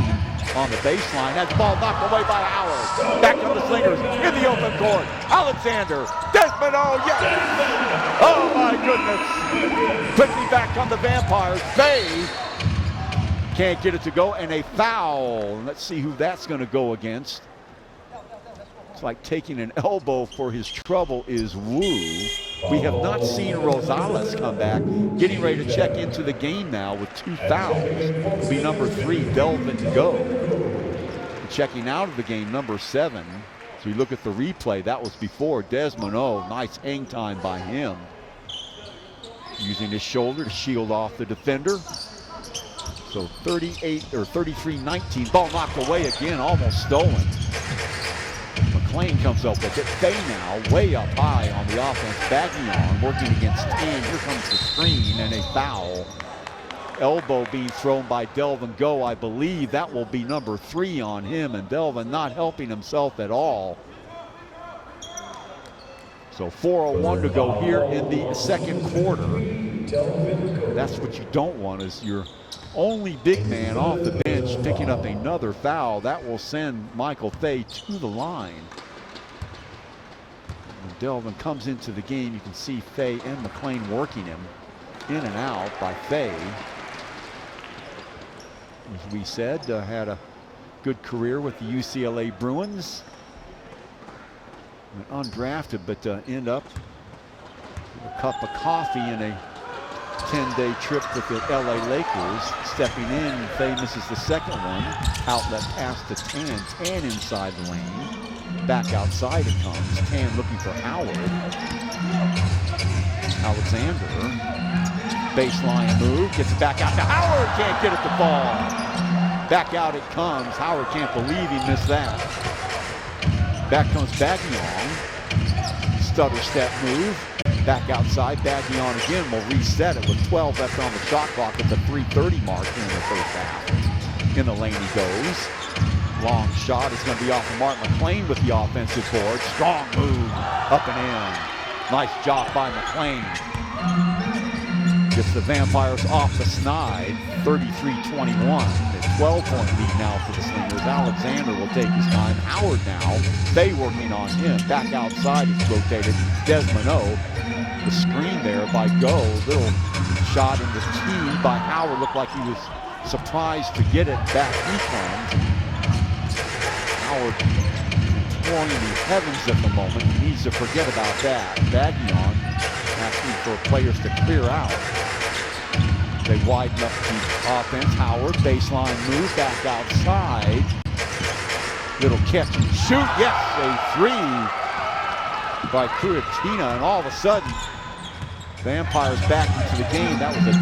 on the baseline. Has the ball knocked away by Howard. Back to the Slingers in the open court. Alexander. Desmond, yes! Oh my goodness. Quickly back on the Vampires. Fay can't get it to go, and a foul. Let's see who that's going to go against. It's like taking an elbow for his trouble is Wu. We have not seen Rosales come back. Getting ready to check into the game now with 2 fouls. It'll be number 3, Delvin Go. And checking out of the game, number 7. So you look at the replay, that was before Desmond. Nice hang time by him. Using his shoulder to shield off the defender. So 33-19. Ball knocked away again, almost stolen. McClain comes up with it. Fay now way up high on the offense. Daguion working against 10. Here comes the screen and a foul. Elbow being thrown by Delvin Go. I believe that will be number 3 on him, and Delvin not helping himself at all. So 4:01 to go here in the second quarter. That's what you don't want, is your only big man off the bench picking up another foul. That will send Michael Fay to the line. When Delvin comes into the game, you can see Fay and McClain working him in and out by Fay. As we said, had a good career with the UCLA Bruins. Went undrafted, but end up with a cup of coffee and a 10-day trip with the LA Lakers. Stepping in, Fay misses the second one. Outlet pass to Tan. Tan inside the lane. Back outside it comes. Tan looking for Howard. Alexander. Baseline move. Gets it back out to Howard. Can't get it to fall. Back out it comes. Howard can't believe he missed that. Back comes Daguion. Stutter step move. Back outside, Daguion again will reset it with 12 left on the shot clock at the 3:30 mark in the first half. In the lane he goes. Long shot is going to be off of Mark. McClain with the offensive board. Strong move up and in. Nice job by McClain. Gets the Vampires off the snide. 33-21. A 12-point lead now for the Slingers. Alexander will take his time. Howard now. Fay working on him. Back outside it's rotated. Desmond. The screen there by Go. Little shot in the tee by Howard. Looked like he was surprised to get it. Back he comes. Howard touring the heavens at the moment. He needs to forget about that. Daguion asking for players to clear out. They widen up the offense. Howard, baseline move, back outside. Little catch and shoot. Yes, a 3 by Curatina, and all of a sudden, Vampires back into the game. That was a 2,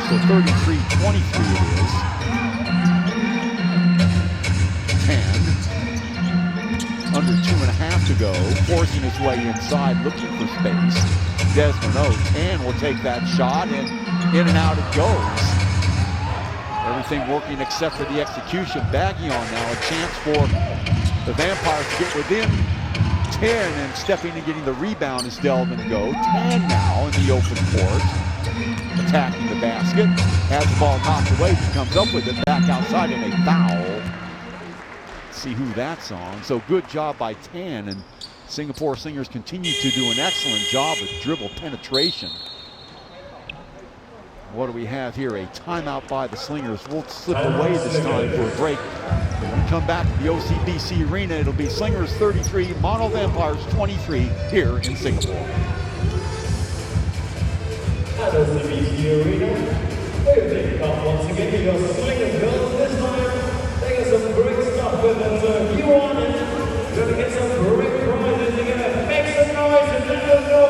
so 33-23 it is. 10. Under 2.5 to go. Forcing his way inside, looking for space. Desmond 10 will take that shot, and in and out it goes. Everything working except for the execution. Daguion now, a chance for the Vampires to get within 10, and stepping and getting the rebound is Delvin Go. 10 now in the open court. Attacking the basket. Has the ball knocked away. He comes up with it. Back outside and a foul. Let's see who that's on. So good job by Tan, and Singapore Slingers continue to do an excellent job with dribble penetration. What do we have here? A timeout by the Slingers. We'll slip away this time for a break. When we come back to the OCBC Arena, it'll be Slingers 33, Mono Vampires 23 here in Singapore. At OCBC Arena, we're taking off once again. You got Slingers girls this time. They got some great stuff with them, so if you want it, you're going to get some great prizes. You're going to make some noise and let them know.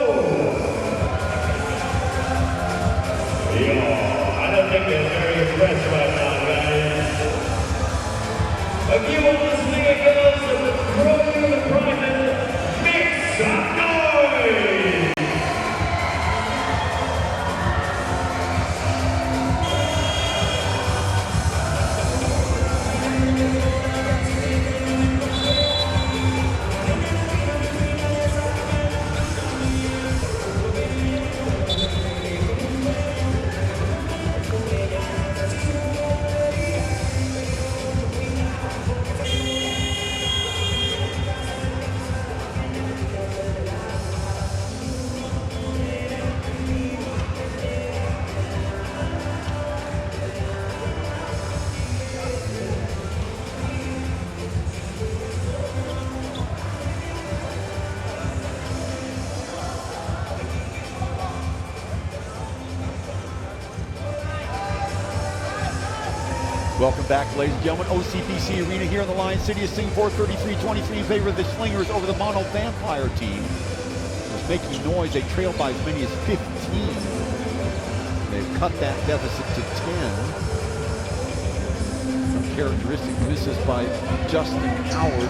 Welcome back, ladies and gentlemen. OCBC Arena here in the Lion City of Singapore, 33-23 in favor of the Slingers over the Mono Vampire team. Was making noise. They trailed by as many as 15. They've cut that deficit to 10. Some characteristic misses by Justin Howard.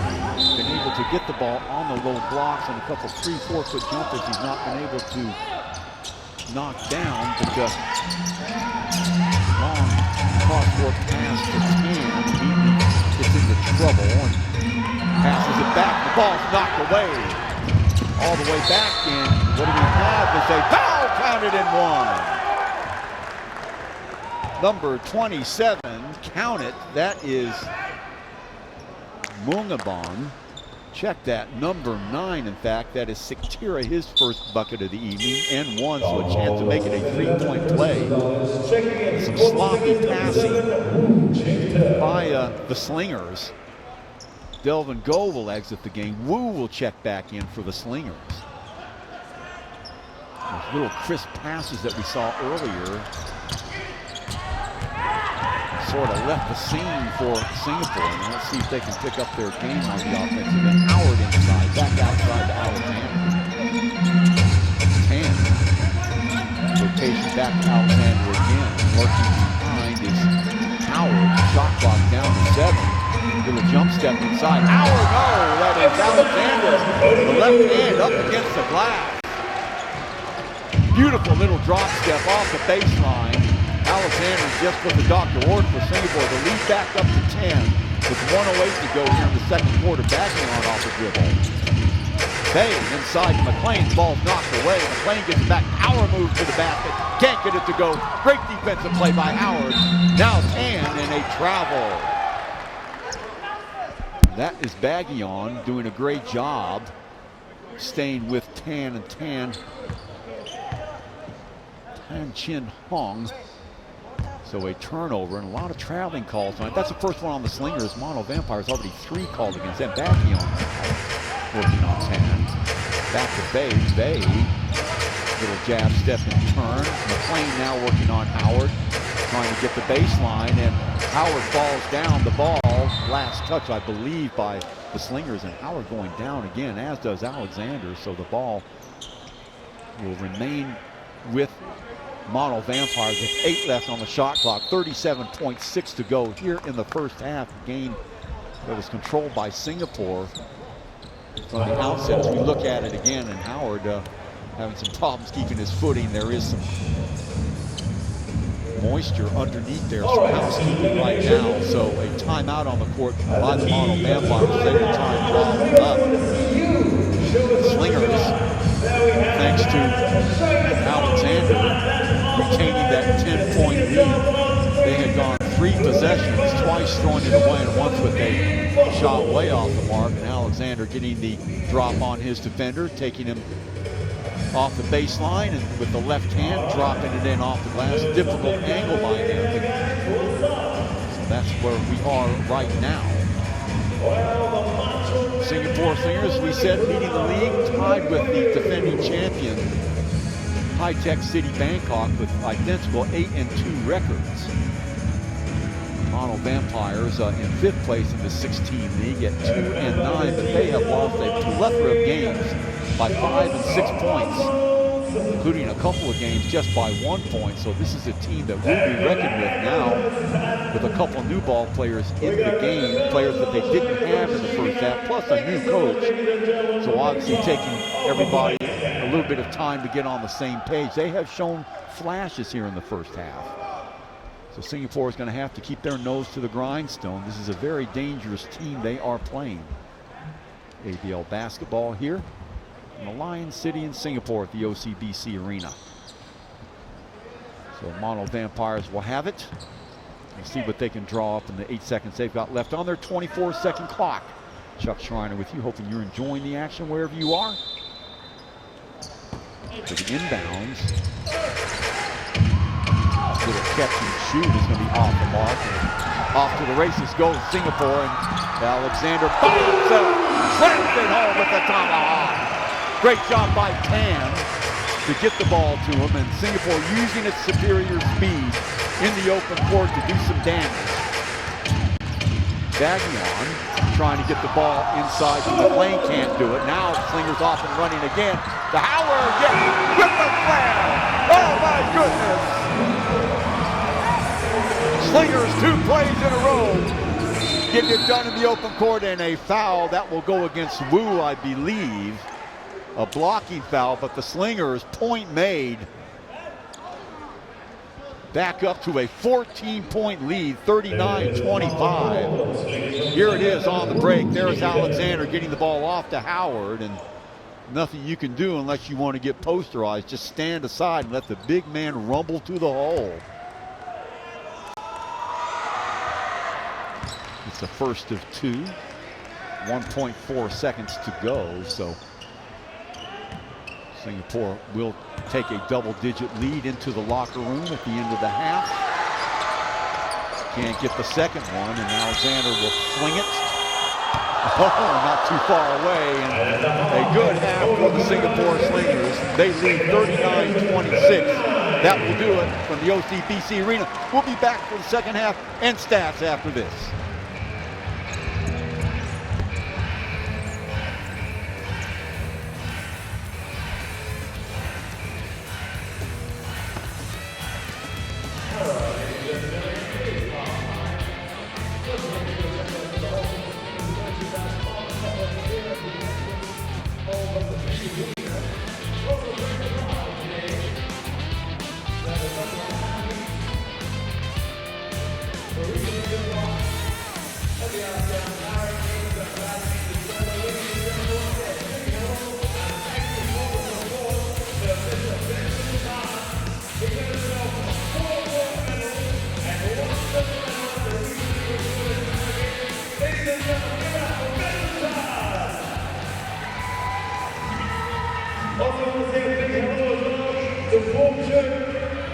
Been able to get the ball on the low blocks and a couple 3-4 foot jumpers he's not been able to knock down, but long cross-court pass to Tan. He gets into trouble and passes it back. The ball's knocked away. All the way back in. What do we have? It's a foul counted in one. Number 27, count it. That is Mungabon. Check that, number 9, in fact. That is Siktira, his first bucket of the evening, and one, so a chance to make it a 3-point play. Some sloppy passing by the Slingers. Delvin Go will exit the game. Wu will check back in for the Slingers. Those little crisp passes that we saw earlier sort of left the scene for Singapore. And let's see if they can pick up their game on the offensive end. Howard inside, back outside to Alexander. Tan. Rotation back to Alexander again. Lurking behind is Howard. Shot clock down to 7. Little jump step inside. Howard, no, that is Alexander. The left hand up against the glass. Beautiful little drop step off the baseline. Alexander just put the Dr. Ward for Singapore. The lead back up to 10 with 1:08 to go here in the second quarter. Backing on off the dribble. Bay inside to McLean. Ball knocked away. McLean gets it back. Power move to the basket. Can't get it to go. Great defensive play by Howard. Now Tan in a travel. That is Baggion doing a great job staying with Tan and Tan Chin Hong. So a turnover and a lot of traveling calls tonight. That's the first one on the Slingers. Mono Vampires already 3 called against them. Baggion working on Tan. Back to Bay. Bay. Little jab step and turn. McLean now working on Howard. Trying to get the baseline, and Howard falls down. The ball, last touch, I believe, by the Slingers, and Howard going down again, as does Alexander. So the ball will remain with Mono Vampires with 8 left on the shot clock. 37.6 to go here in the first half. Game that was controlled by Singapore from the outset. As we look at it again, and Howard having some problems keeping his footing. There is some moisture underneath there, some housekeeping right now. So a timeout on the court by the Mono Vampires. Second time ball up. Slingers, thanks to Alexander retaining that 10-point lead. They had gone 3 possessions, twice throwing it away, and once with a shot way off the mark. And Alexander getting the drop on his defender, taking him off the baseline, and with the left hand dropping it in off the glass. Difficult angle by him. So that's where we are right now. Singapore Slingers, we said, leading the league, tied with the defending champion High-Tech City Bangkok with identical 8-2 records. Mono Vampires in 5th place in the 16 league at 2-9, but they have lost a plethora of games by 5 and 6 points, including a couple of games just by 1 point. So this is a team that will be reckoned with now, with a couple new ball players in the game, players that they didn't have in the first half, plus a new coach. So obviously taking everybody a little bit of time to get on the same page. They have shown flashes here in the first half. So Singapore is going to have to keep their nose to the grindstone. This is a very dangerous team they are playing. ABL basketball here in the Lion City in Singapore at the OCBC Arena. So Mono Vampires will have it. We'll see what they can draw up in the 8 seconds they've got left on their 24-second clock. Chuck Schreiner with you, hoping you're enjoying the action wherever you are. For the inbounds. Little catch and shoot is going to be off the mark. And off to the races goes Singapore, and Alexander bombs it, slams it home with the tomahawk. Great job by Tan to get the ball to him, and Singapore using its superior speed in the open court to do some damage. Baggion trying to get the ball inside to McLean, can't do it. Now Slingers off and running again. To Howard, yes, with the slam. Oh my goodness. Slingers 2 plays in a row. Getting it done in the open court, and a foul that will go against Wu, I believe. A blocking foul, but the Slingers, point made. Back up to a 14-point lead, 39-25. Here it is on the break. There's Alexander getting the ball off to Howard, and nothing you can do unless you want to get posterized. Just stand aside and let the big man rumble to the hole. It's the first of 2. 1.4 seconds to go, so Singapore will take a double-digit lead into the locker room at the end of the half. Can't get the second one, and Alexander will swing it. Oh, not too far away, and a good half for the Singapore Slingers. They lead 39-26. That will do it from the OCBC Arena. We'll be back for the second half and stats after this. Also want to say a big hello as well to former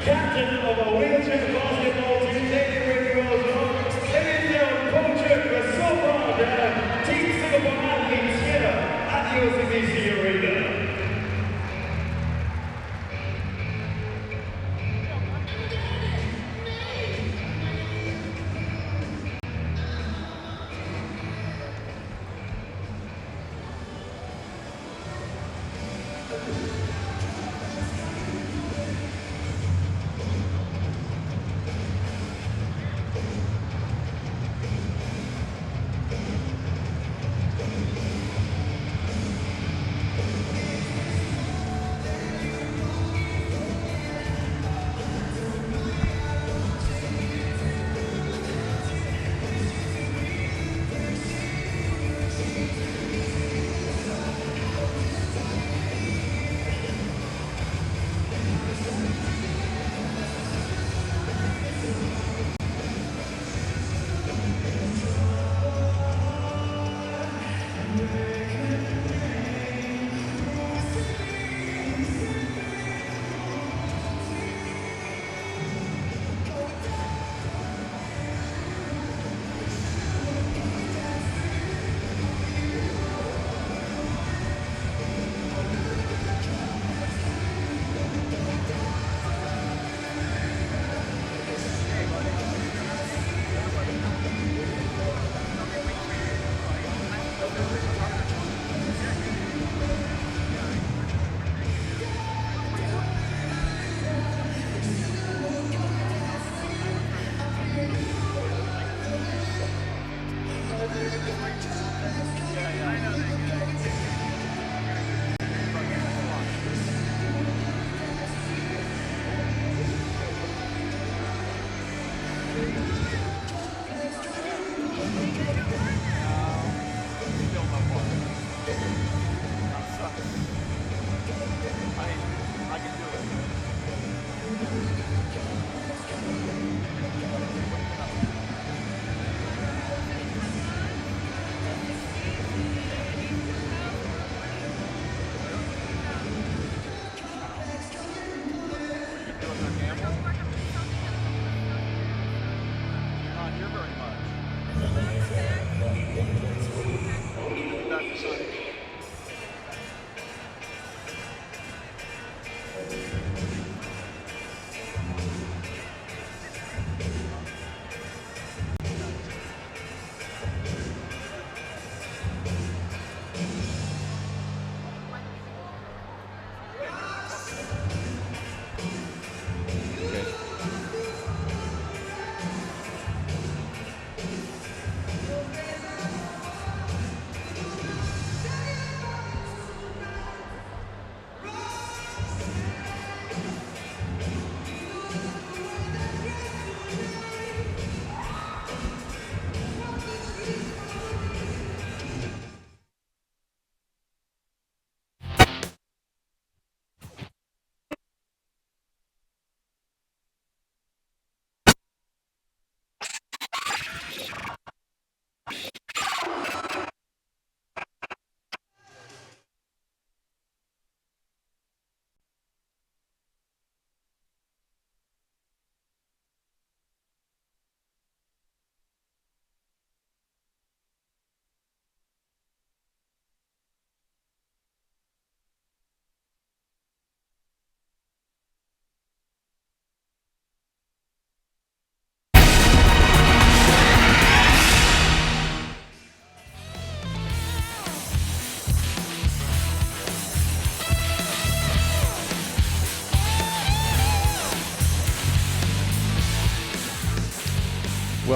captain of our wheelchair basketball team, David Ricky as well. Ladies and gentlemen, coach, we're so proud to have Team Singapore athletes here at the OCBC Arena.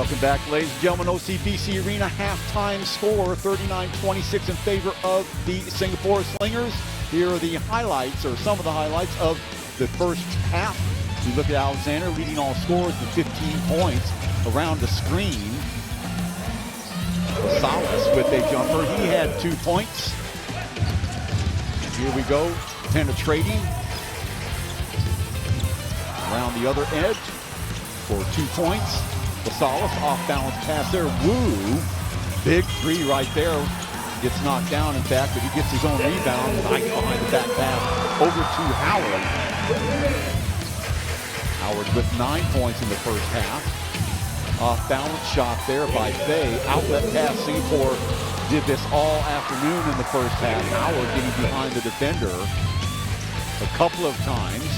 Welcome back, ladies and gentlemen. OCBC Arena halftime score 39-26 in favor of the Singapore Slingers. Here are the highlights, or some of the highlights of the first half. We look at Alexander leading all scorers with 15 points around the screen. Salas with a jumper. He had 2 points. Here we go, penetrating around the other edge for 2 points. Salas off-balance pass there. Wu, big three right there. Gets knocked down, in fact, but he gets his own rebound. Nice behind the back pass over to Howard. Howard with 9 points in the first half. Off-balance shot there by Fei. Outlet pass. Singapore did this all afternoon in the first half. Howard getting behind the defender a couple of times.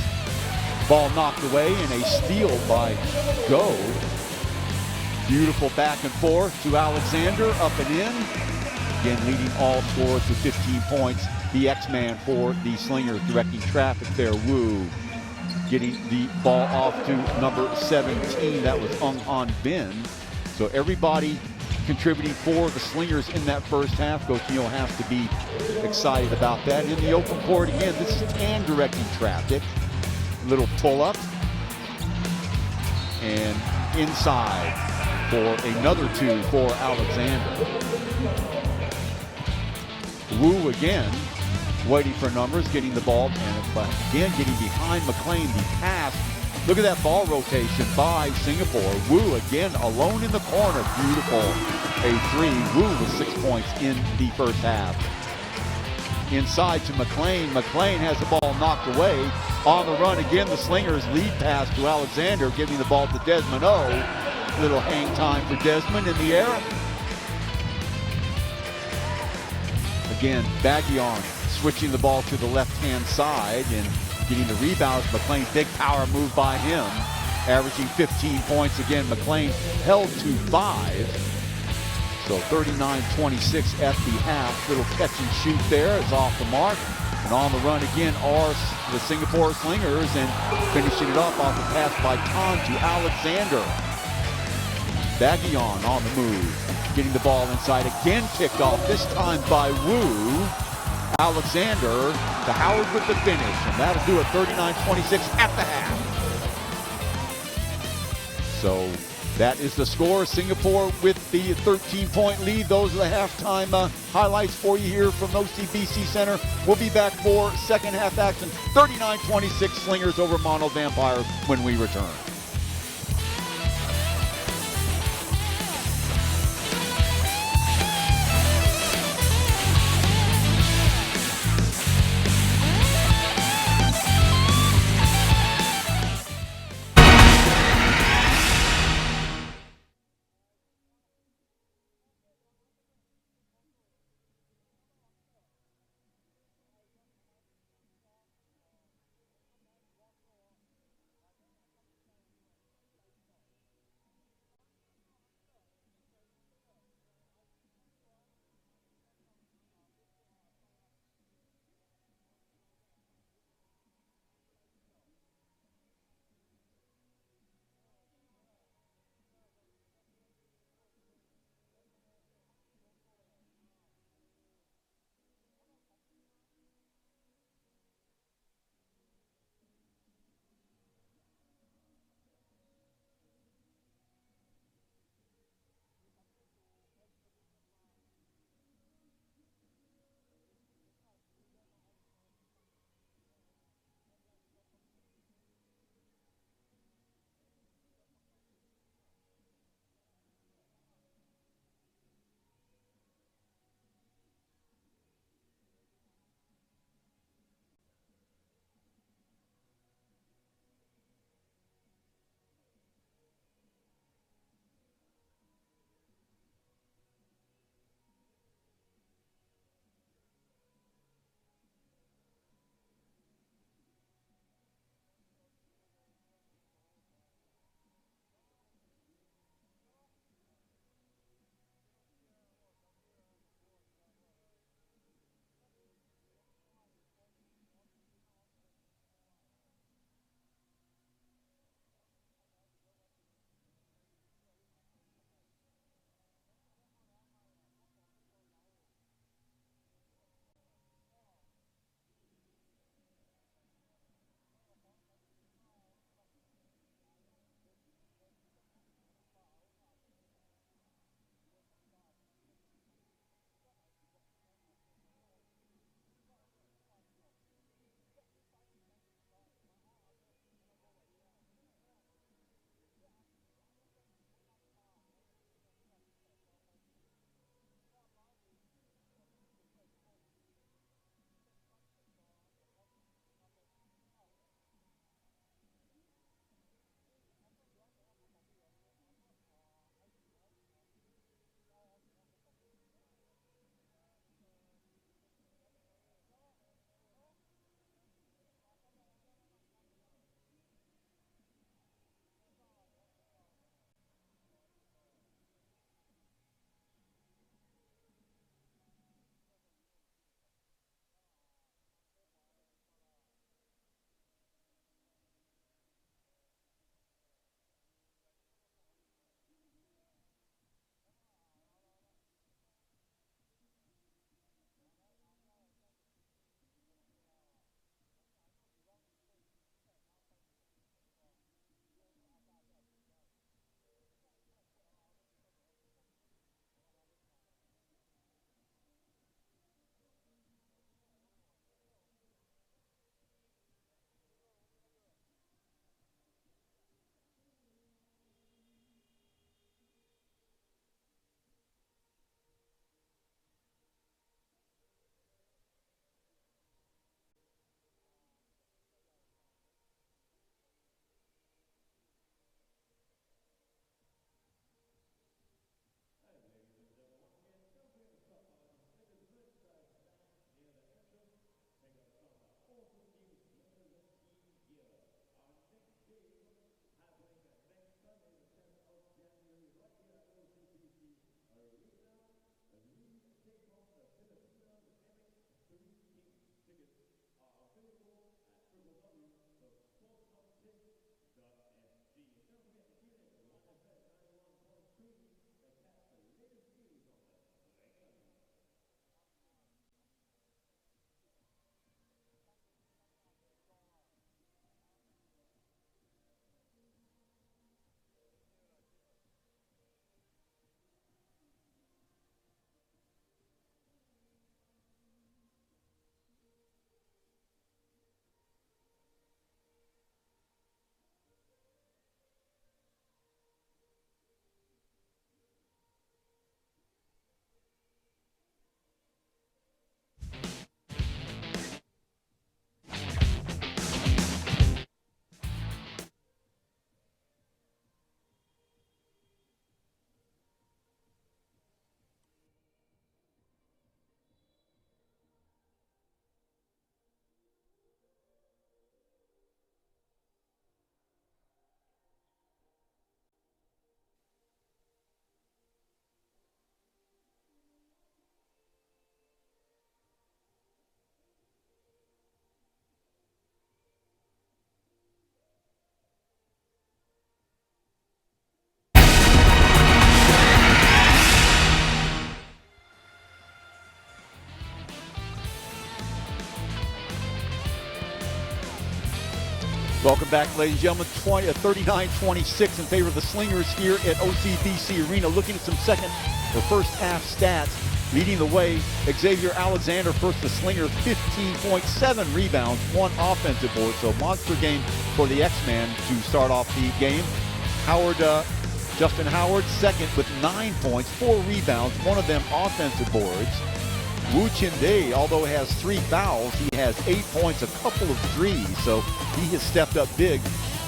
Ball knocked away and a steal by Go. Beautiful back and forth to Alexander, up and in. Again, leading all scorers with 15 points. The X-Man for the Slingers, directing traffic there. Wu getting the ball off to number 17. That was Ung Han Bin. So everybody contributing for the Slingers in that first half. Coach Neal has to be excited about that. In the open court again, this is Tan directing traffic. Little pull-up. And inside for another 2 for Alexander. Wu again, waiting for numbers, getting the ball, and again getting behind McLean. The pass, look at that ball rotation by Singapore. Wu again alone in the corner, beautiful. A 3, Wu with 6 points in the first half. Inside to McLean. McLean has the ball knocked away. On the run again, the Slingers lead pass to Alexander, giving the ball to Desmond O. Little hang time for Desmond in the air. Again, Baggion switching the ball to the left-hand side and getting the rebound. McLean, big power move by him. Averaging 15 points again. McLean held to 5. So 39-26 at the half. Little catch and shoot there is off the mark. And on the run again are the Singapore Slingers, and finishing it up off the pass by Tan to Alexander. Baggion on the move, getting the ball inside, again kicked off, this time by Wu. Alexander to Howard with the finish, and that'll do it 39-26 at the half. So that is the score. Singapore with the 13-point lead. Those are the halftime highlights for you here from OCBC Center. We'll be back for second half action. 39-26 Slingers over Mono Vampires when we return. Welcome back, ladies and gentlemen. 39-26 in favor of the Slingers here at OCBC Arena. Looking at some second or first half stats. Leading the way, Xavier Alexander first, the Slingers, 15.7 rebounds, 1 offensive board. So monster game for the X-Man to start off the game. Justin Howard second with 9 points, 4 rebounds, 1 of them offensive boards. Wu Chin-Day, although he has 3 fouls, he has 8 points, a couple of threes. So he has stepped up big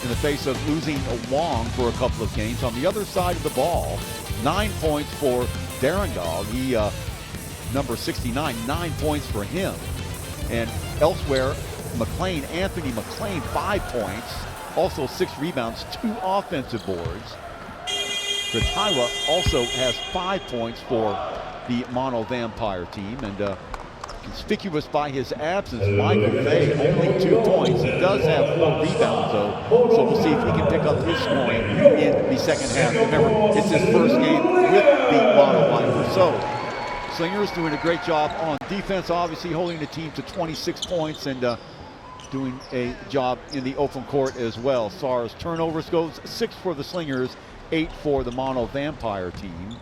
in the face of losing Wong for a couple of games. On the other side of the ball, 9 points for Darringall. He number 69, 9 points for him. And elsewhere, Anthony McLean, 5 points, also 6 rebounds, 2 offensive boards. Katawa also has 5 points for the Mono Vampire team, and conspicuous by his absence, Michael Fay, only 2 points. He does have 4 rebounds though, so we'll see if he can pick up his scoring in the second half. Remember, it's his first game with the Mono Vipers. So Slingers doing a great job on defense, obviously holding the team to 26 points and doing a job in the open court as well. As far as turnovers goes, 6 for the Slingers, 8 for the Mono Vampire team.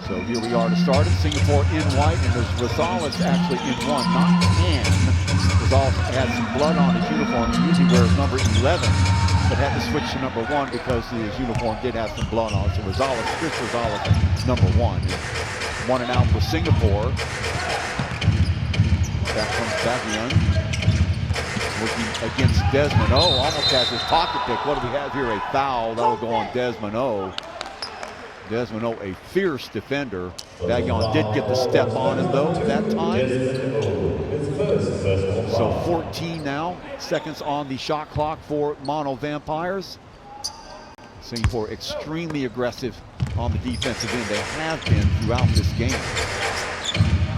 So here we are to start it. Singapore in white, and there's Rosales actually in 1, not tan. Rosales had some blood on his uniform. He usually wears number 11, but had to switch to number 1 because his uniform did have some blood on it. So Chris Rosales, number 1. 1 and out for Singapore. That comes Bagian. Working against Desmond O. Almost has his pocket pick. What do we have here? A foul. That'll go on Desmond O. Desmond O, a fierce defender. Bagian did get the step on him though that time. So 14 now, seconds on the shot clock for Mono Vampires. Singapore extremely aggressive on the defensive end. They have been throughout this game.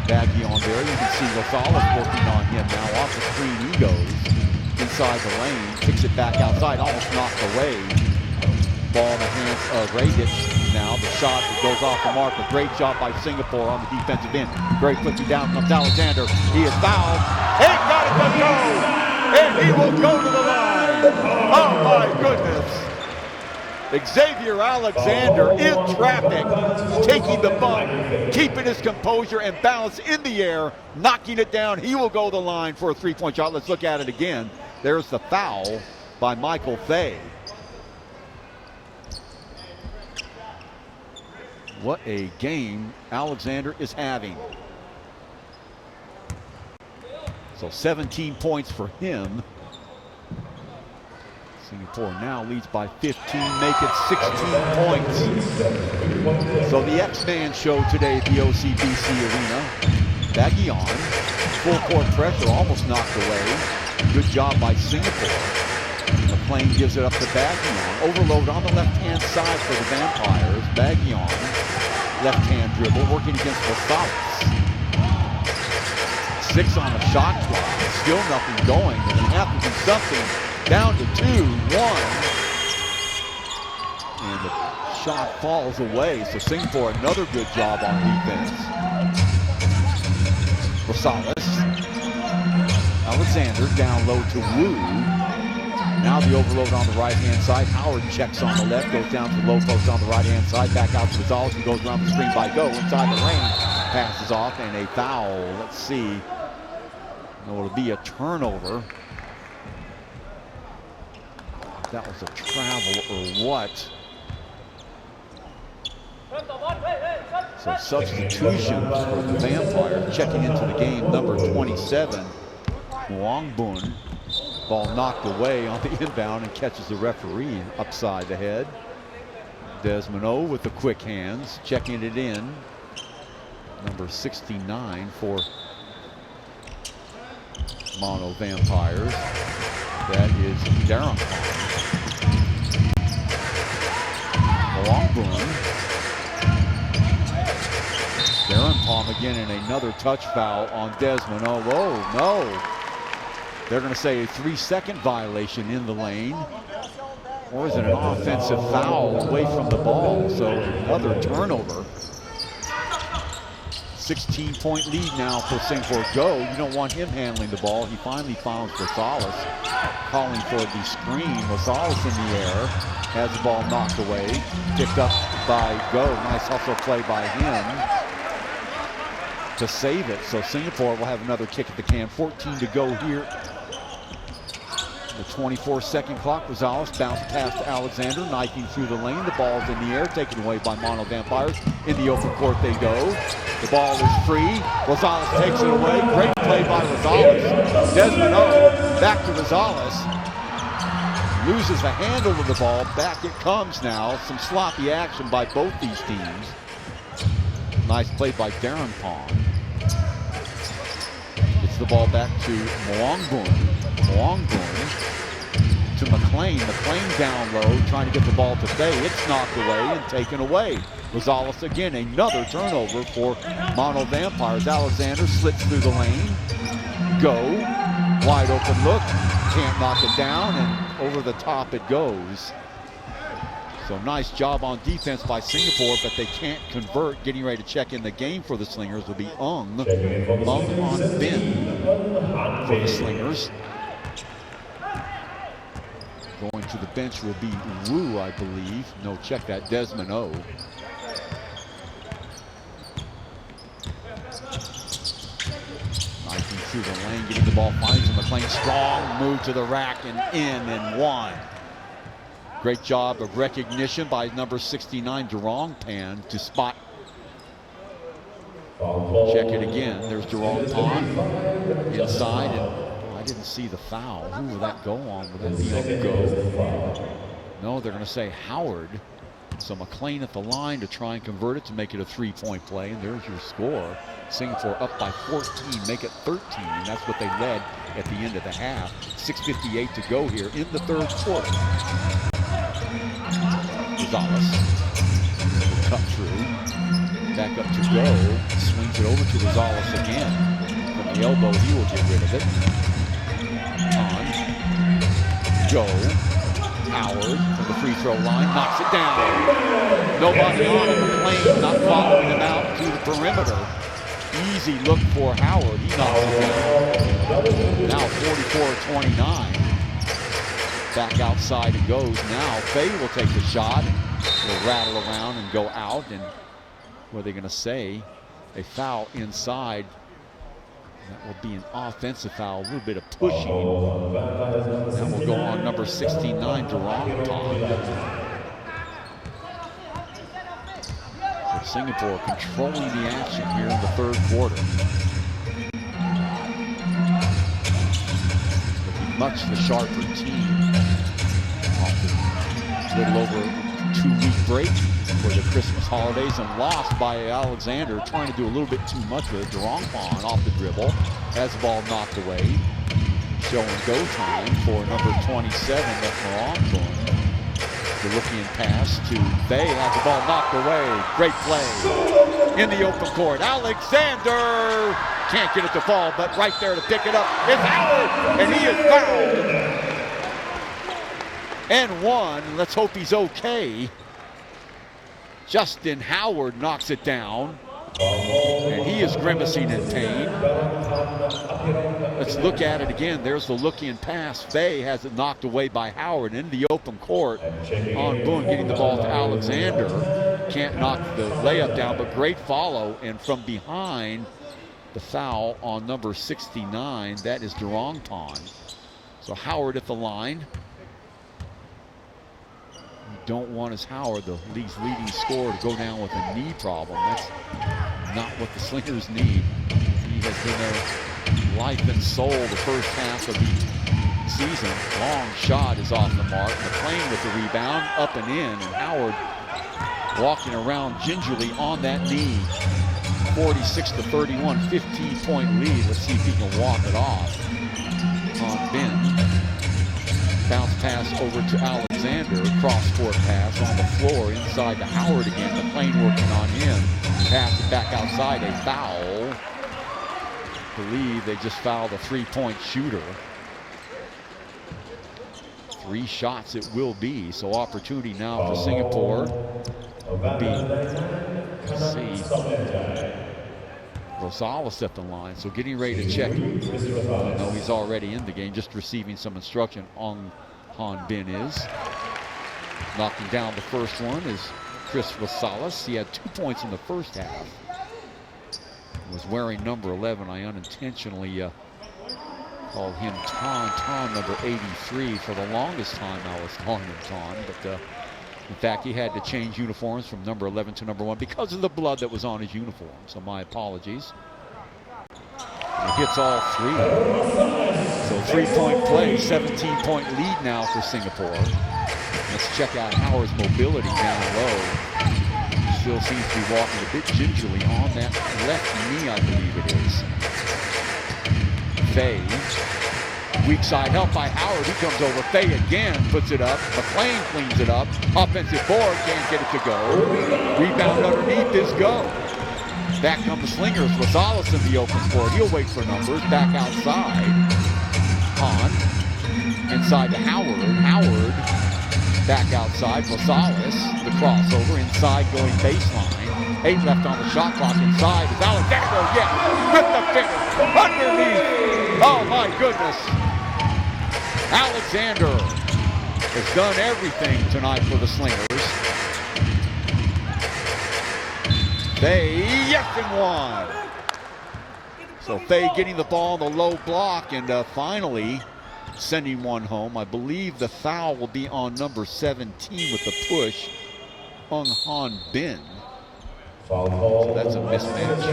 Bagian there, you can see Rosales working on him now. Off the screen he goes, inside the lane, kicks it back outside, almost knocked away. Ball in the hands of Raditz. Now the shot that goes off the mark. A great shot by Singapore on the defensive end. Very quickly down comes Alexander. He is fouled. He got it to go, and he will go to the line. Oh my goodness! Xavier Alexander in traffic, taking the bump, keeping his composure and balance in the air, knocking it down. He will go to the line for a 3-point shot. Let's look at it again. There's the foul by Michael Fay. What a game Alexander is having. So 17 points for him. Singapore now leads by 15, make it 16 points. So the X-Man show today at the OCBC Arena. Bagian, full court pressure, almost knocked away. Good job by Singapore. McLean gives it up to Bagian. Overload on the left-hand side for the Vampires. Bagian, left-hand dribble, working against Rosales. 6 on the shot clock. Still nothing going. And you have to do something. Down to 2-1. And the shot falls away. So Singapore, another good job on defense. Rosales. Alexander down low to Wu. Now the overload on the right-hand side. Howard checks on the left, goes down to the low post on the right-hand side. Back out to Rosales, who goes around the screen by Go. Inside the lane, passes off, and a foul. Let's see. No, it'll be a turnover. If that was a travel or what. So substitutions for the Vampires. Checking into the game, number 27, Wong Bun. Ball knocked away on the inbound and catches the referee upside the head. Desmond O with the quick hands, checking it in. Number 69 for Mono Vampires. That is Darrington. Longbun. Darrington again, and another touch foul on Desmond. Oh, whoa, no. They're going to say a 3-second violation in the lane. Or is it an offensive foul away from the ball? So another turnover. 16-point lead now for Singapore. Go. You don't want him handling the ball. He finally finds Rosales, calling for the screen. Rosales in the air, has the ball knocked away, picked up by Go. Nice hustle play by him to save it. So Singapore will have another kick at the can. 14 to go here. The 24-second clock. Rosales bounced past to Alexander, knifing through the lane. The ball's in the air, taken away by Mono Vampires. In the open court they go. The ball is free. Rosales takes it away. Great play by Rosales. Desmond O back to Rosales. Loses the handle of the ball. Back it comes now. Some sloppy action by both these teams. Nice play by Darren Pong. Gets the ball back to Mwangboon. Mwangboon to McLean. McLean down low, trying to get the ball to Faye. It's knocked away and taken away. Rosales again, another turnover for Mono Vampires. Alexander slits through the lane. Go. Wide open look. Can't knock it down, and over the top it goes. So nice job on defense by Singapore, but they can't convert. Getting ready to check in the game for the Slingers will be Ung on Bin for the Slingers. Going to the bench will be Wu, I believe. No, check that, Desmond O. Knifing through the lane, getting the ball, finds him. McLean, strong move to the rack and in and one. Great job of recognition by number 69, Durong Pan, to spot. Check it again. There's Durong Pan inside, and I didn't see the foul. Who will that go on? Will that be a go? No, they're going to say Howard. So McLean at the line to try and convert it to make it a three-point play, and there's your score. Singapore up by 14, make it 13, and that's what they led at the end of the half. 6:58 to go here in the third quarter. Rosales will cut through, back up to Go, swings it over to Rosales again. From the elbow, he will get rid of it. On. Go. Howard from the free throw line, knocks it down. Nobody on it. McLean not following him out to the perimeter. Easy look for Howard. He knocks it down. Now 44-29. Back outside it goes now. Faye will take the shot. Will rattle around and go out. And what are they going to say? A foul inside. That will be an offensive foul. A little bit of pushing. That will go on number 69, Durong Pan. So Singapore controlling the action here in the third quarter. Looking much the sharper team. A little over a 2-week break for the Christmas holidays, and lost by Alexander, trying to do a little bit too much with it. Durong Pan off the dribble, has the ball knocked away. Showing go time for number 27, that's Morocco. The looking pass to Faye, has the ball knocked away. Great play in the open court. Alexander can't get it to fall, but right there to pick it up is Howard, and he is fouled. And one, let's hope he's okay. Justin Howard knocks it down, and he is grimacing in pain. Let's look at it again. There's the look-in pass. Faye has it knocked away by Howard in the open court. On Boone getting the ball to Alexander. Can't knock the layup down, but great follow. And from behind, the foul on number 69. That is Durong Pan. So Howard at the line. Don't want as Howard, the league's leading scorer, to go down with a knee problem. That's not what the Slingers need. He has been their life and soul the first half of the season. Long shot is off the mark. McLean with the rebound, up and in, and Howard walking around gingerly on that knee. 46-31, 15-point lead. Let's see if he can walk it off. On Ben. Bounce pass over to Alexander, cross-court pass on the floor, inside to Howard again. McLean working on him. Pass it back outside, a foul. I believe they just fouled a three-point shooter. 3 shots it will be, so opportunity now for Singapore. Will be, let's see. Rosales at the line, so getting ready to check. No, he's already in the game, just receiving some instruction. On Han Bin is. Knocking down the first one is Chris Rosales. He had 2 points in the first half. Was wearing number 11. I unintentionally called him Ton, number 83. For the longest time I was calling him Ton, but in fact, he had to change uniforms from number 11 to number 1 because of the blood that was on his uniform. So my apologies. And he hits all three. So 3-point play, 17-point lead now for Singapore. Let's check out Howard's mobility down low. Still seems to be walking a bit gingerly on that left knee, I believe it is. Faye. Weak side help by Howard. He comes over. Faye again puts it up. McLean cleans it up. Offensive board, can't get it to go. Rebound underneath is Go. Back come the Slingers. Rosales in the open court. He'll wait for numbers. Back outside. Han. Inside to Howard. Howard. Back outside. Rosales. The crossover. Inside going baseline. 8 left on the shot clock. Inside is Alexander. Yeah. With the finger. Underneath. Oh my goodness. Alexander has done everything tonight for the Slingers. Faye, yes, and one. So Faye getting the ball in the low block and finally sending one home. I believe the foul will be on number 17 with the push, Ung Han Bin. So that's a mismatch.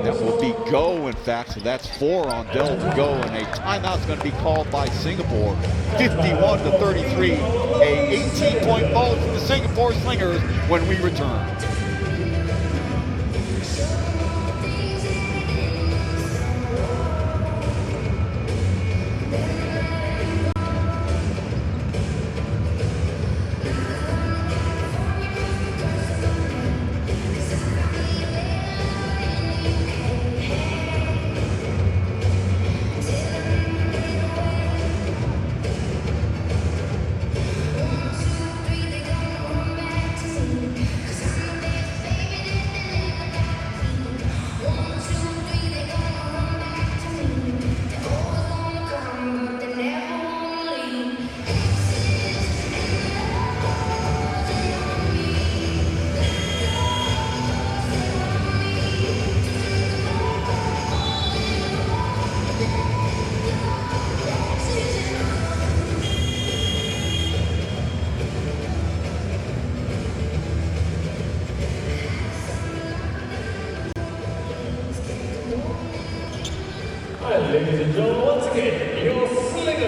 That will be Go, in fact, so that's 4 on Delta Go, and a timeout's going to be called by Singapore. 51-33, a 18-point ball for the Singapore Slingers when we return.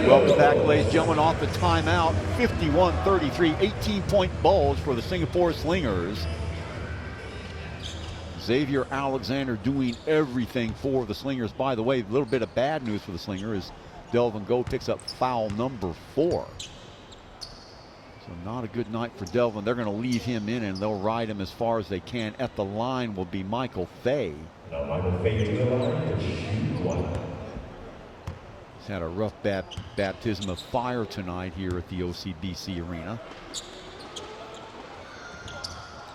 Welcome back, ladies and gentlemen, off the timeout. 51-33, 18-point balls for the Singapore Slingers. Xavier Alexander doing everything for the Slingers. By the way, a little bit of bad news for the Slingers. Delvin Go picks up foul number 4. So not a good night for Delvin. They're going to leave him in and they'll ride him as far as they can. At the line will be Michael Faye. Now Michael Faye to the line to shoot one. He's had a rough baptism of fire tonight here at the OCBC Arena.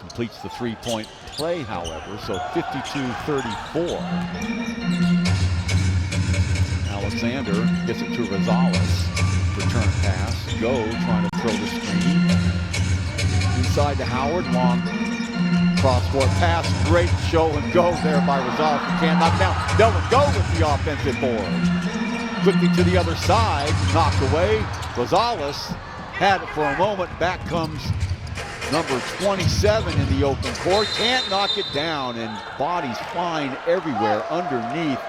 Completes the 3-point play, however, so 52-34. Alexander gets it to Rosales. Return pass. Go trying to throw the screen. Inside to Howard. Long cross-court pass. Great show and go there by Rosales. He can't knock down. Delvin Go with the offensive board. Quickly to the other side, knocked away. Rosales had it for a moment. Back comes number 27 in the open court. Can't knock it down, and bodies flying everywhere underneath.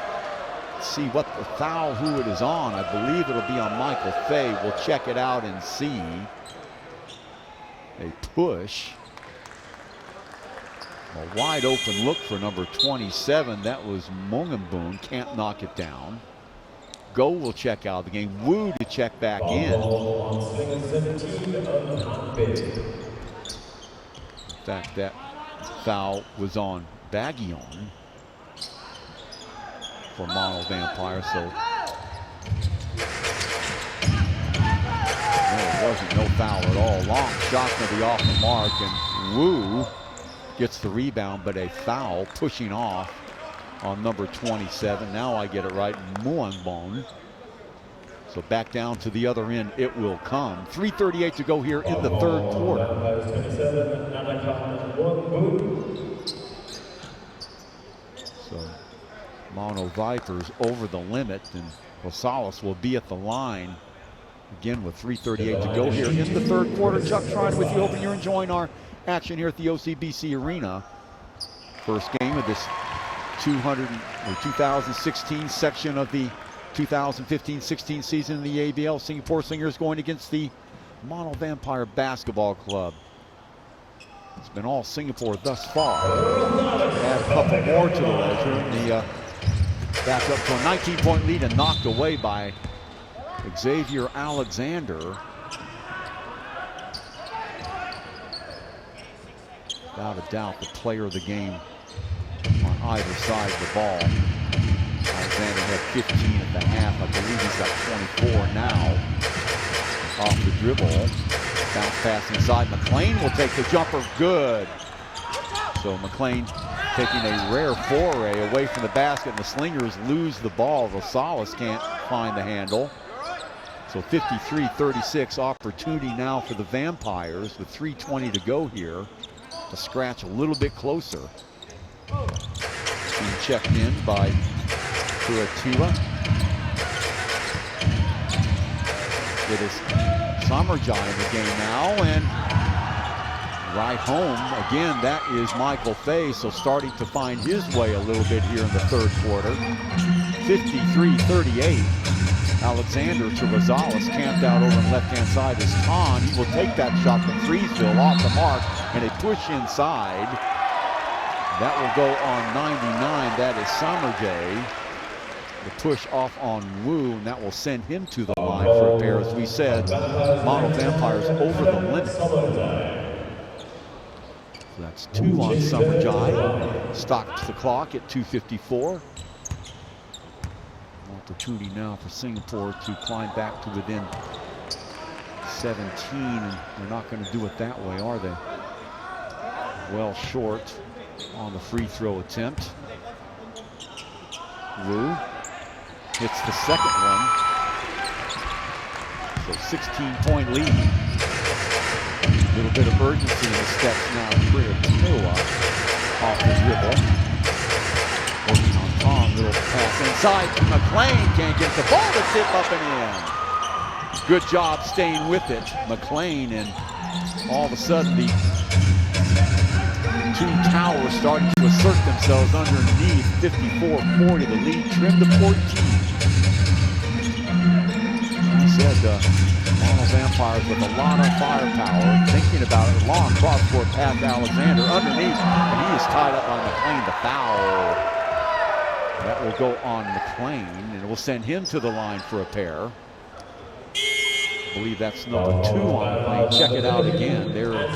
Let's see what the foul, who it is on. I believe it'll be on Michael Faye. We'll check it out and see. A push. A wide open look for number 27. That was Mongamboon. Can't knock it down. Go will check out the game. Wu to check back in. In fact, that foul was on Baggion for Mono Vampire, so no, it wasn't no foul at all. Long shot to be off the mark, and Wu gets the rebound, but a foul pushing off on number 27. Now I get it right, Muangbon. So back down to the other end it will come. 3:38 to go here in the third quarter. So Mono Vipers over the limit, and Rosales will be at the line again with 3:38 to go here in the third quarter. Chuck Trine with you, hoping you're enjoying our action here at the OCBC Arena. First game of this 2016 section of the 2015-16 season in the ABL. Singapore Slingers going against the Mono Vampire Basketball Club. It's been all Singapore thus far. Add a couple more to the ledger. And the back up to a 19-point lead and knocked away by Xavier Alexander. Without a doubt, the player of the game on either side of the ball. Alexander had 15 at the half. I believe he's got 24 now. Off the dribble. Bounce pass inside. McLean will take the jumper. Good. So McLean taking a rare foray away from the basket, and the Slingers lose the ball. Rosales can't find the handle. So 53-36 opportunity now for the Vampires with 3:20 to go here to scratch a little bit closer. Being checked in by Kuratiwa. It is Samardzija in the game now, and right home again, that is Michael Fay, so starting to find his way a little bit here in the third quarter. 53-38. Alexander to Rosales, camped out over on the left-hand side is Ton. He will take that shot from Freesville off the mark, and a push inside. That will go on 99. That is Samardzija. The push off on Wu, and that will send him to the line for a pair. As we said, Mono Vampires over the limit. So that's 2 on Samardzija. Stops the clock at 2:54. Opportunity now for Singapore to climb back to within 17, and they're not going to do it that way, are they? Well short on the free throw attempt. Wu hits the second one. So 16-point lead. A little bit of urgency in the steps now. Kuratiwa off the dribble. Working on Tom, little pass inside to McLean. Can't get the ball to tip up and in. Good job staying with it, McLean, and all of a sudden the two towers starting to assert themselves underneath. 54-40, the lead trimmed to 14. He said Mono Vampires with a lot of firepower, thinking about it. Long cross-court pass to Alexander underneath, and he is tied up on McLean. The foul. That will go on McLean, and it will send him to the line for a pair. I believe that's number 2 on McLean. Check it out again. They're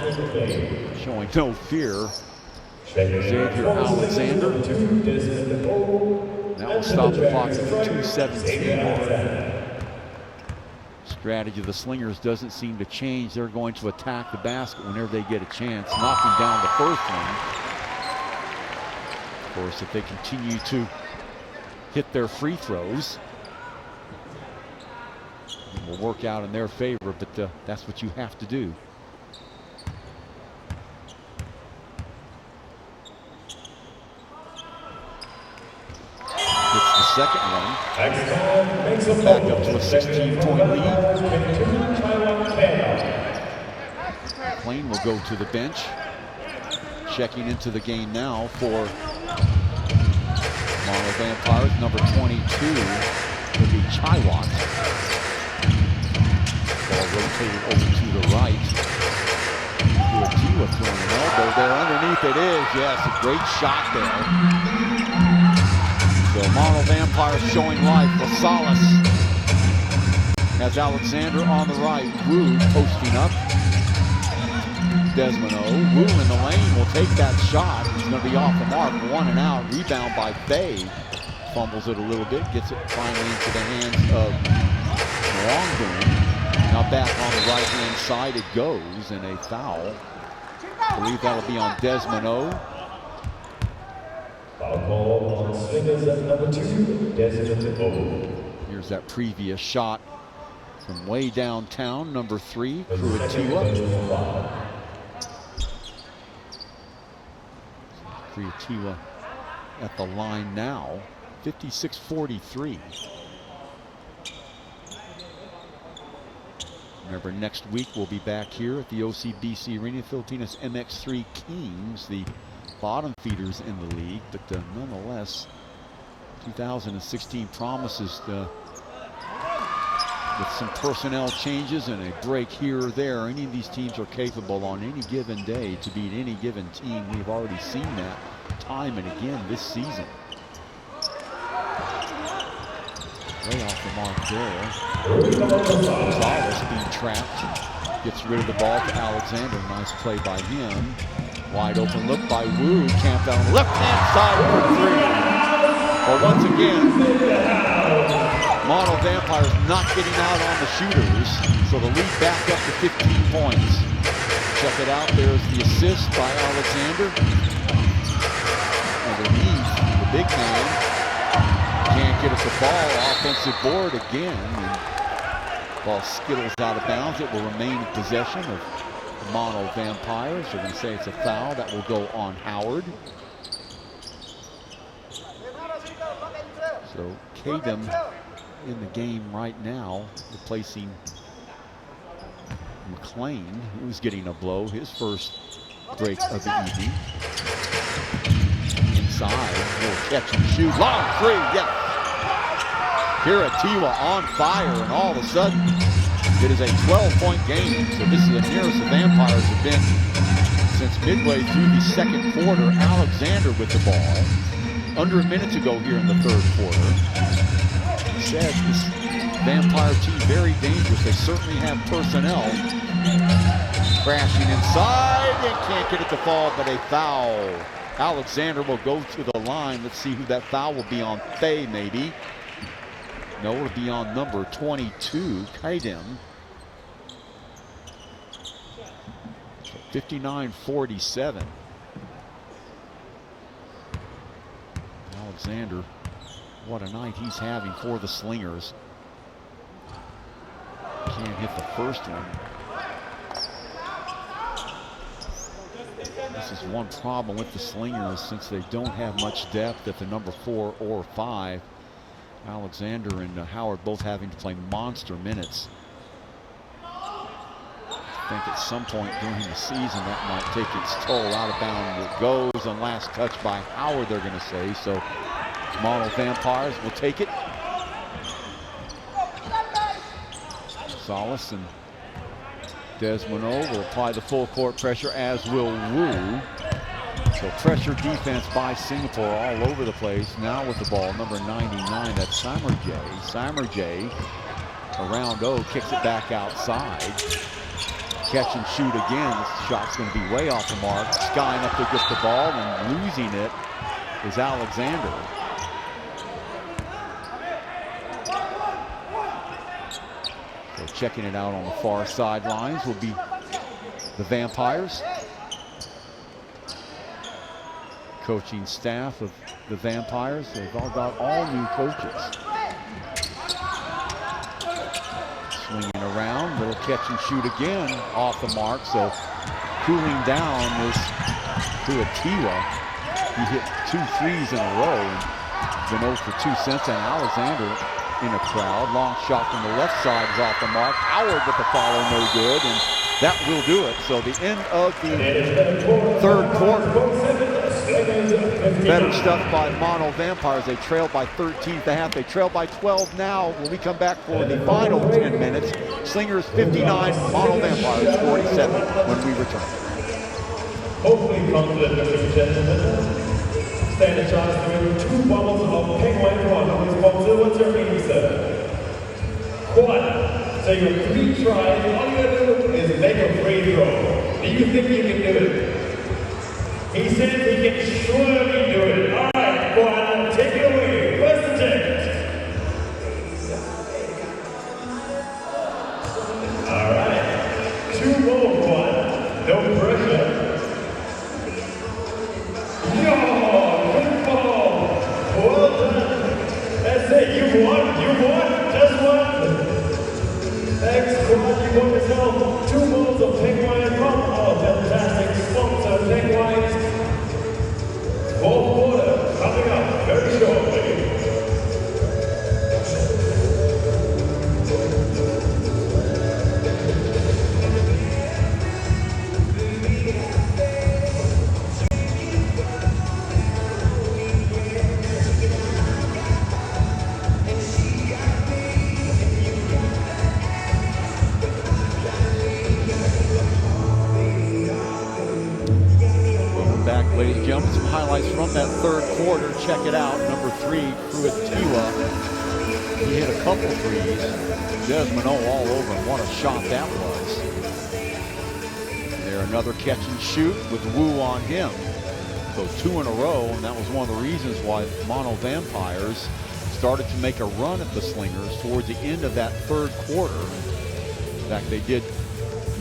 showing no fear. Xavier Alexander. That will stop the clock at the 2:17. Strategy of the Slingers doesn't seem to change. They're going to attack the basket whenever they get a chance, knocking down the first one. Of course, if they continue to hit their free throws, it will work out in their favor, but that's what you have to do. It's the second one. Back up to a 16-point lead. McLean will go to the bench. Checking into the game now for Mono Vampires, number 22 will be Chaiwat. Ball rotated over to the right. Kuratiwa throwing an elbow there. Underneath it is, yes, a great shot there. So Mono Vampires showing life. Rosales has Alexander on the right. Wu posting up. Desmond O. Wu in the lane will take that shot. He's going to be off the mark. 1 and out. Rebound by Fay. Fumbles it a little bit. Gets it finally into the hands of Longboom. Now back on the right-hand side it goes, and a foul I believe that'll be on Desmond O. Foul call on Slingers at number 2, Desmond O. Here's that previous shot from way downtown, number 3, Kruatiwa. Kruatiwa at the line now, 56-43. Remember, next week we'll be back here at the OCBC Arena. Filipinas MX3 Kings, the bottom feeders in the league, but nonetheless, 2016 promises with some personnel changes and a break here or there. Any of these teams are capable on any given day to beat any given team. We've already seen that time and again this season. Way off the mark there. Gonzalez being trapped. Gets rid of the ball to Alexander. Nice play by him. Wide open look by Wu. Camped on the left-hand side for 3. Well, once again, Mono Vampires not getting out on the shooters. So the lead back up to 15 points. Check it out. There's the assist by Alexander. Underneath, the big man. Can't get at the ball. Offensive board again. And ball skittles out of bounds. It will remain in possession of the Mono Vampires. They're going to say it's a foul. That will go on Howard. So Kadem in the game right now, replacing McLean, who's getting a blow. His first break of the evening. Inside, little catch and shoot. Long 3, yes! Kruatiwa on fire, and all of a sudden, it is a 12-point game. So this is the nearest the Vampires have been since midway through the second quarter. Alexander with the ball. Under a minute to go here in the third quarter. He said this Vampire team very dangerous. They certainly have personnel. Crashing inside and can't get it to fall, but a foul. Alexander will go to the line. Let's see who that foul will be on. Faye, maybe. No, it'll be on number 22, Kadem. 59-47. Alexander, what a night he's having for the Slingers. Can't hit the first one. This is one problem with the Slingers since they don't have much depth at the number 4 or 5. Alexander and Howard both having to play monster minutes. I think at some point during the season that might take its toll. Out of bounds it goes, and last touch by Howard, they're going to say. So Mono Vampires will take it. Gonzalez and Desmond will apply the full court pressure, as will Wu. So pressure defense by Singapore all over the place. Now with the ball, number 99, that's Samarjay. Samarjay around O, kicks it back outside. Catch and shoot again. This shot's going to be way off the mark. Skying up to get the ball, and losing it is Alexander. So checking it out on the far sidelines will be the Vampires. Coaching staff of the Vampires, they've all got all new coaches. Swinging around, little catch and shoot again, off the mark. So cooling down was Kruatiwa. He hit 2 threes in a row and been 0 for 2 since. And Alexander in a crowd. Long shot from the left side is off the mark. Howard with the follow, no good, and that will do it. So the end of the third quarter. Better stuff by Mono Vampires. They trail by 13 at the half. They trail by 12 now. When we come back for the final 10 minutes, Slingers 59, Mono Vampires 47 when we return. Hopefully confident, ladies and gentlemen. Stand a chance to win 2 bottles of Penguin water. This bottle, what's your name, sir? One. So your 3 tries, all you gotta do is make a free throw. Do you think you can do it? He says he can surely do it. All right, go on, take it away. First attempt. All right. 2 more, 1. No pressure. Ladies and gentlemen, some highlights from that third quarter. Check it out. Number 3, Tiwa. He hit a couple threes. Desmond all over him. What a shot that was. There, another catch and shoot with Wu on him. So 2 in a row, and that was one of the reasons why Mono Vampires started to make a run at the Slingers towards the end of that third quarter. In fact, they did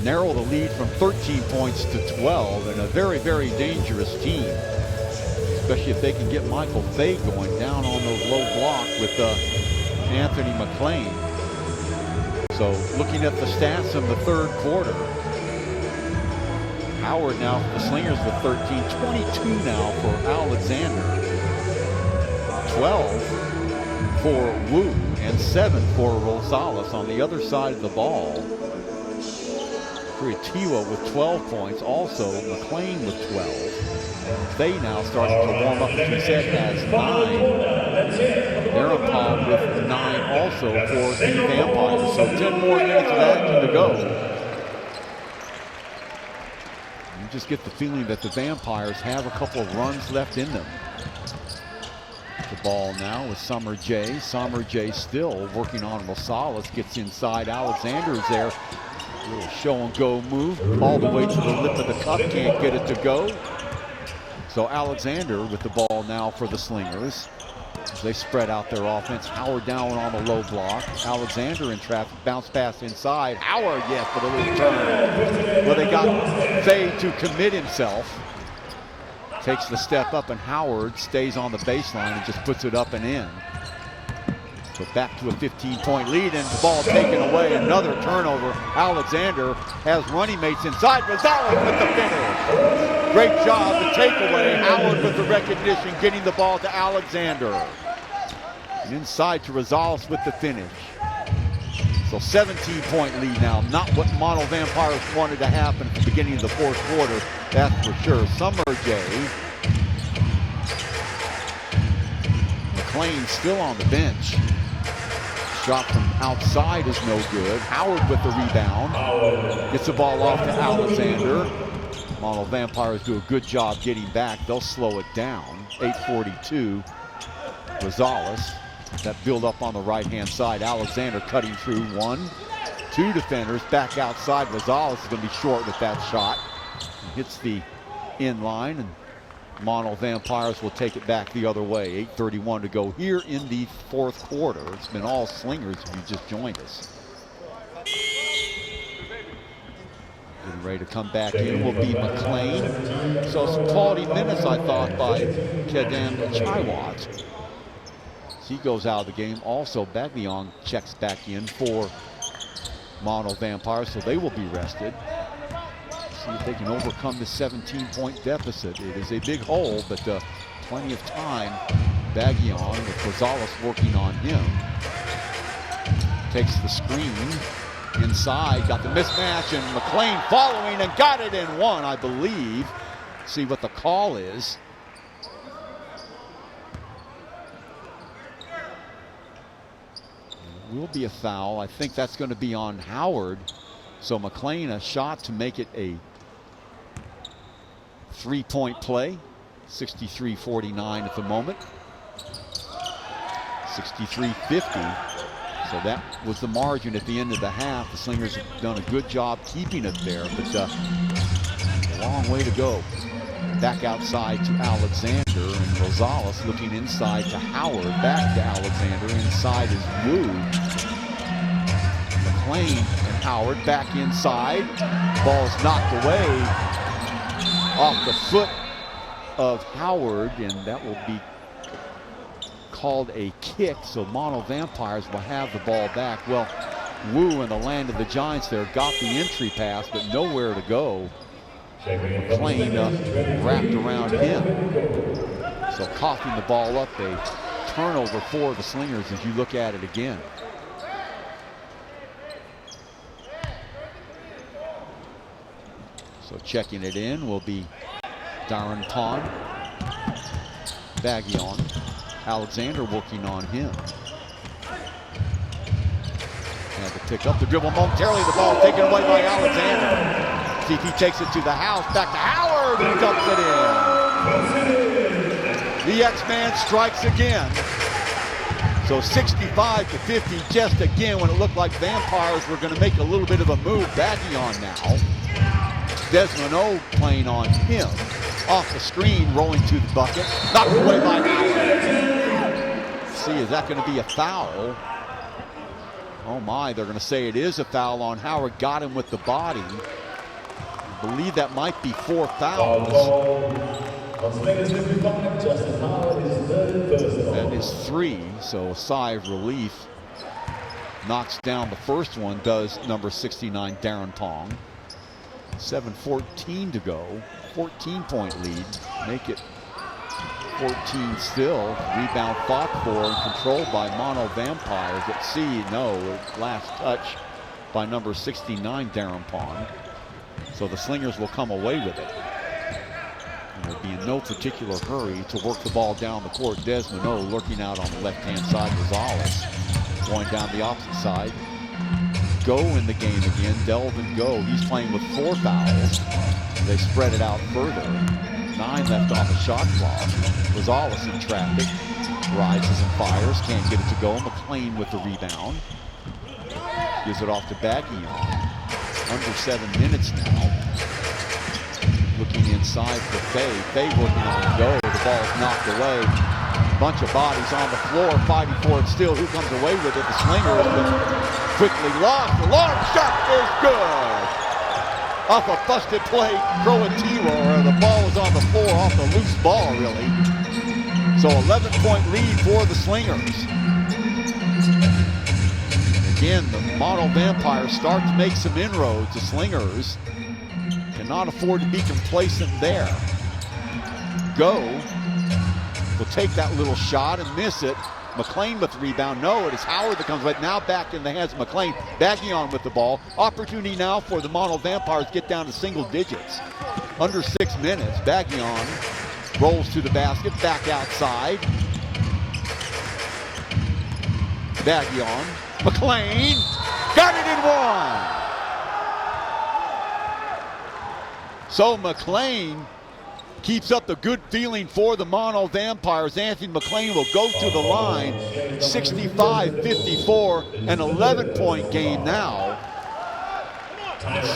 narrow the lead from 13 points to 12, and a very, very dangerous team, especially if they can get Michael Fay going down on those low block with Anthony McLean. So looking at the stats in the third quarter, Howard now for the Slingers with 13, 22 now for Alexander, 12 for Wu, and 7 for Rosales on the other side of the ball. Tiwa with 12 points, also McLean with 12. They now starting to warm up, as we said, has 9. Darrenpaul with 9 also for the Vampires. So 10 more minutes of action to go. You just get the feeling that the Vampires have a couple of runs left in them. The ball now with Summer J. Summer J still working on Rosales, gets inside. Alexander's there. Little show and go move all the way to the lip of the cup, can't get it to go. So Alexander with the ball now for the Slingers as they spread out their offense. Howard down on the low block. Alexander in traffic, bounce pass inside. Howard, yes, but a little turn. Well, they got Fay to commit himself. Takes the step up, and Howard stays on the baseline and just puts it up and in. So back to a 15-point lead, and the ball taken away. Another turnover. Alexander has running mates inside. Rosales with the finish. Great job, the takeaway. Howard with the recognition, getting the ball to Alexander. And inside to Rosales with the finish. So 17-point lead now. Not what Mono Vampires wanted to happen at the beginning of the fourth quarter, that's for sure. Summer J. McLean still on the bench. Shot from outside is no good. Howard with the rebound. Gets the ball off to Alexander. Mono Vampires do a good job getting back. They'll slow it down. 8:42. Rosales. That build up on the right-hand side. Alexander cutting through 1, 2 defenders. Back outside. Rosales is going to be short with that shot. Hits the in line, and Mono Vampires will take it back the other way. 8:31 to go here in the fourth quarter. It's been all Slingers if you just joined us. Getting ready to come back in will be McLean. So some quality minutes, I thought, by Kedem Chaiwat. He goes out of the game. Also, Baglion checks back in for Mono Vampires, so they will be rested. See if they can overcome the 17-point deficit. It is a big hole, but plenty of time. Baglion with Rosales working on him. Takes the screen inside, got the mismatch, and McLean following and got it in 1, I believe. See what the call is. Will be a foul. I think that's going to be on Howard. So McLean, a shot to make it a 3-point play. 63-49 at the moment. 63-50. So that was the margin at the end of the half. The Slingers have done a good job keeping it there, but a long way to go. Back outside to Alexander, and Rosales looking inside to Howard. Back to Alexander. Inside is Wu. McLean and Howard back inside. Ball is knocked away off the foot of Howard, and that will be called a kick. So Mono Vampires will have the ball back. Well, Wu in the land of the Giants there got the entry pass, but nowhere to go. McLean wrapped around him. So coughing the ball up, a turnover for the Slingers as you look at it again. So checking it in will be Darrenpaul. Baglion. Alexander working on him. Had to pick up the dribble momentarily. The ball taken away by Alexander. See if he takes it to the house. Back to Howard, who dumps it in. The X-Man strikes again. So 65-50, just again when it looked like Vampires were going to make a little bit of a move. Baggy on now. Desmond O playing on him. Off the screen, rolling to the bucket. Knocked away by Howard. See, is that going to be a foul? Oh my, they're going to say it is a foul on Howard. Got him with the body. I believe that might be 4 fouls. That is 3, so a sigh of relief. Knocks down the first one, does number 69, Darren Pong. 7:14 to go, 14-point lead. Make it 14 still. Rebound fought for and controlled by Mono Vampires. At C, no, last touch by number 69, Darren Pong. So the Slingers will come away with it. And they'll be in no particular hurry to work the ball down the court. Desmond O lurking out on the left-hand side. Rosales going down the opposite side. Go in the game again. Delvin Go. He's playing with 4 fouls. They spread it out further. 9 left on the shot clock. Rosales in traffic. Rises and fires. Can't get it to go. McLean with the rebound. Gives it off to Baggy. Under 7 minutes now. Looking inside for Faye. Faye working on Go. The ball's knocked away. Bunch of bodies on the floor fighting for it still. Who comes away with it? The Slingers, but quickly lost. The long shot is good. Off a busted play, Croatiro. The ball was on the floor off the loose ball, really. So 11-point lead for the Slingers. Again, the Mono Vampires start to make some inroads. The Slingers cannot afford to be complacent there. Go will take that little shot and miss it. McLean with the rebound. No, it is Howard that comes right now, back in the hands of McLean. Baggy with the ball. Opportunity now for the Mono Vampires to get down to single digits. Under 6 minutes. Baggy rolls to the basket, back outside. Baggy McLean got it in 1. So McLean keeps up the good feeling for the Mono Vampires. Anthony McLean will go to the line. 65-54, an 11-point game now.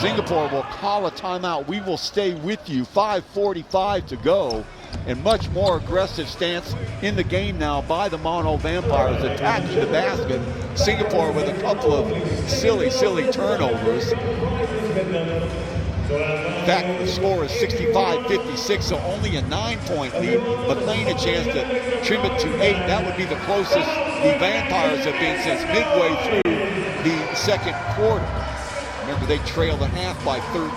Singapore will call a timeout. We will stay with you. 5:45 to go. And much more aggressive stance in the game now by the Mono Vampires, attacking the basket. Singapore with a couple of silly turnovers. In fact, the score is 65-56, so only a 9-point lead. McLean a chance to trim it to 8. That would be the closest the Vampires have been since midway through the second quarter. Remember, they trailed at half by 13.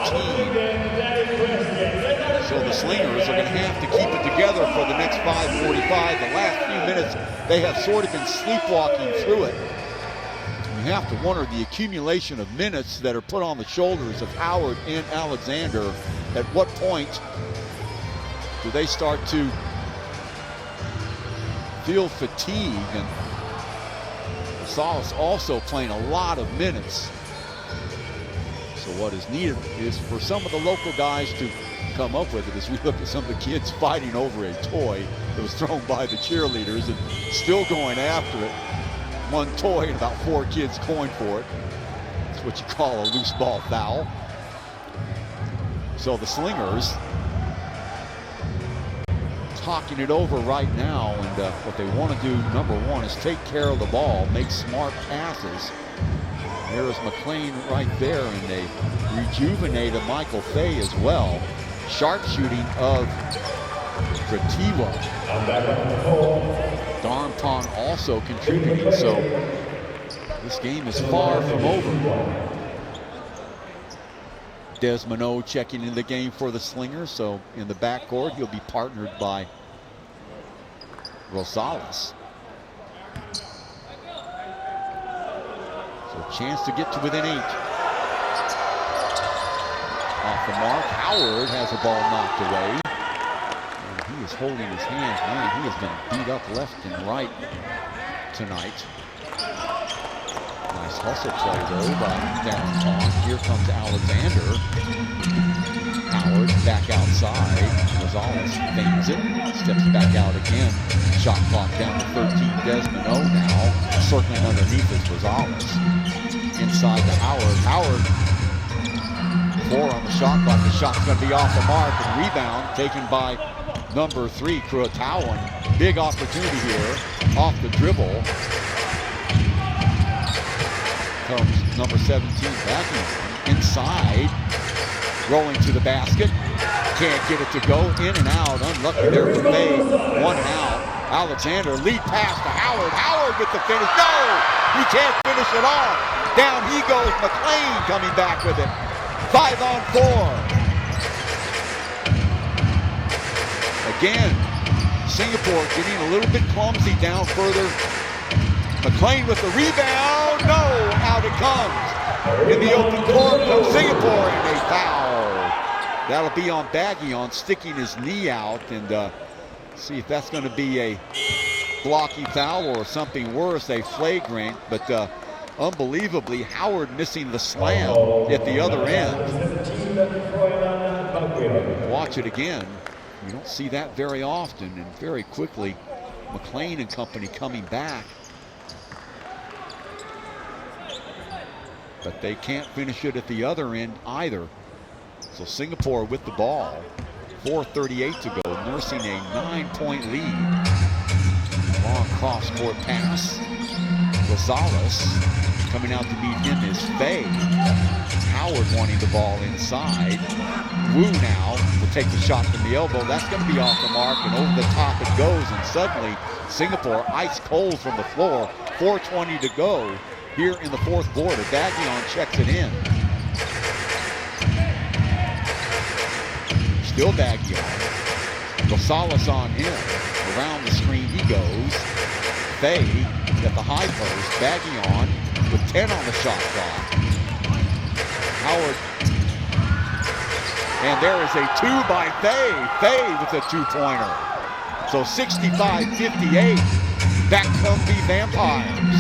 So the Slingers are going to have to keep it together for the next 5:45. The last few minutes, they have sort of been sleepwalking through it. You have to wonder the accumulation of minutes that are put on the shoulders of Howard and Alexander. At what point do they start to feel fatigue? And Salas also playing a lot of minutes. So what is needed is for some of the local guys to come up with it. As we look at some of the kids fighting over a toy that was thrown by the cheerleaders and still going after it. One toy and about 4 kids going for it. That's what you call a loose ball foul. So the Slingers talking it over right now, and what they want to do, number one, is take care of the ball, make smart passes. There is McLean right there, and they rejuvenated Michael Fay as well. Sharpshooting of Gratiwa. Darnpon also contributing, so this game is far from over. Desmond O checking in the game for the Slingers, so in the backcourt he'll be partnered by Rosales. So a chance to get to within 8. Off the mark, Howard has the ball knocked away. And he is holding his hands. Man, he has been beat up left and right tonight. Nice Nice hustle play though by Darren Vaughn. Here comes Alexander. Howard back outside. Rosales feigns it. Steps back out again. Shot clock down to 13. Desmond O now. Circling underneath is Rosales. Inside to Howard. Howard. 4 on the shot clock. The shot's going to be off the mark. And rebound taken by number 3, Kurotawan. Big opportunity here. Off the dribble. Comes number 17 back inside. Rolling to the basket. Can't get it to go. In and out. Unlucky there for Bay. 1 out. Alexander lead pass to Howard. Howard with the finish. No! He can't finish it off. Down he goes. McLean coming back with it. 5 on 4. Again, Singapore getting a little bit clumsy down further. McLean with the rebound. No! Out it comes. In the open court comes Singapore and a foul. That'll be on Baggion, sticking his knee out, and see if that's going to be a blocky foul or something worse, a flagrant. But unbelievably, Howard missing the slam at the other end. Watch it again. You don't see that very often, and very quickly, McLean and company coming back. But they can't finish it at the other end either. So Singapore with the ball. 4:38 to go, nursing a 9-point lead. Long cross-court pass. Rosales coming out to meet him is Faye. Howard wanting the ball inside. Wu now will take the shot from the elbow. That's going to be off the mark, and over the top it goes. And suddenly, Singapore ice cold from the floor. 4:20 to go here in the fourth quarter. Baggion checks it in. Still Baggion. Rosales on him. Around the screen he goes. Faye at the high post. Baggion with 10 on the shot clock. Howard. And there is a 2 by Faye. Faye with a 2-pointer. So 65-58. Back come the Vampires.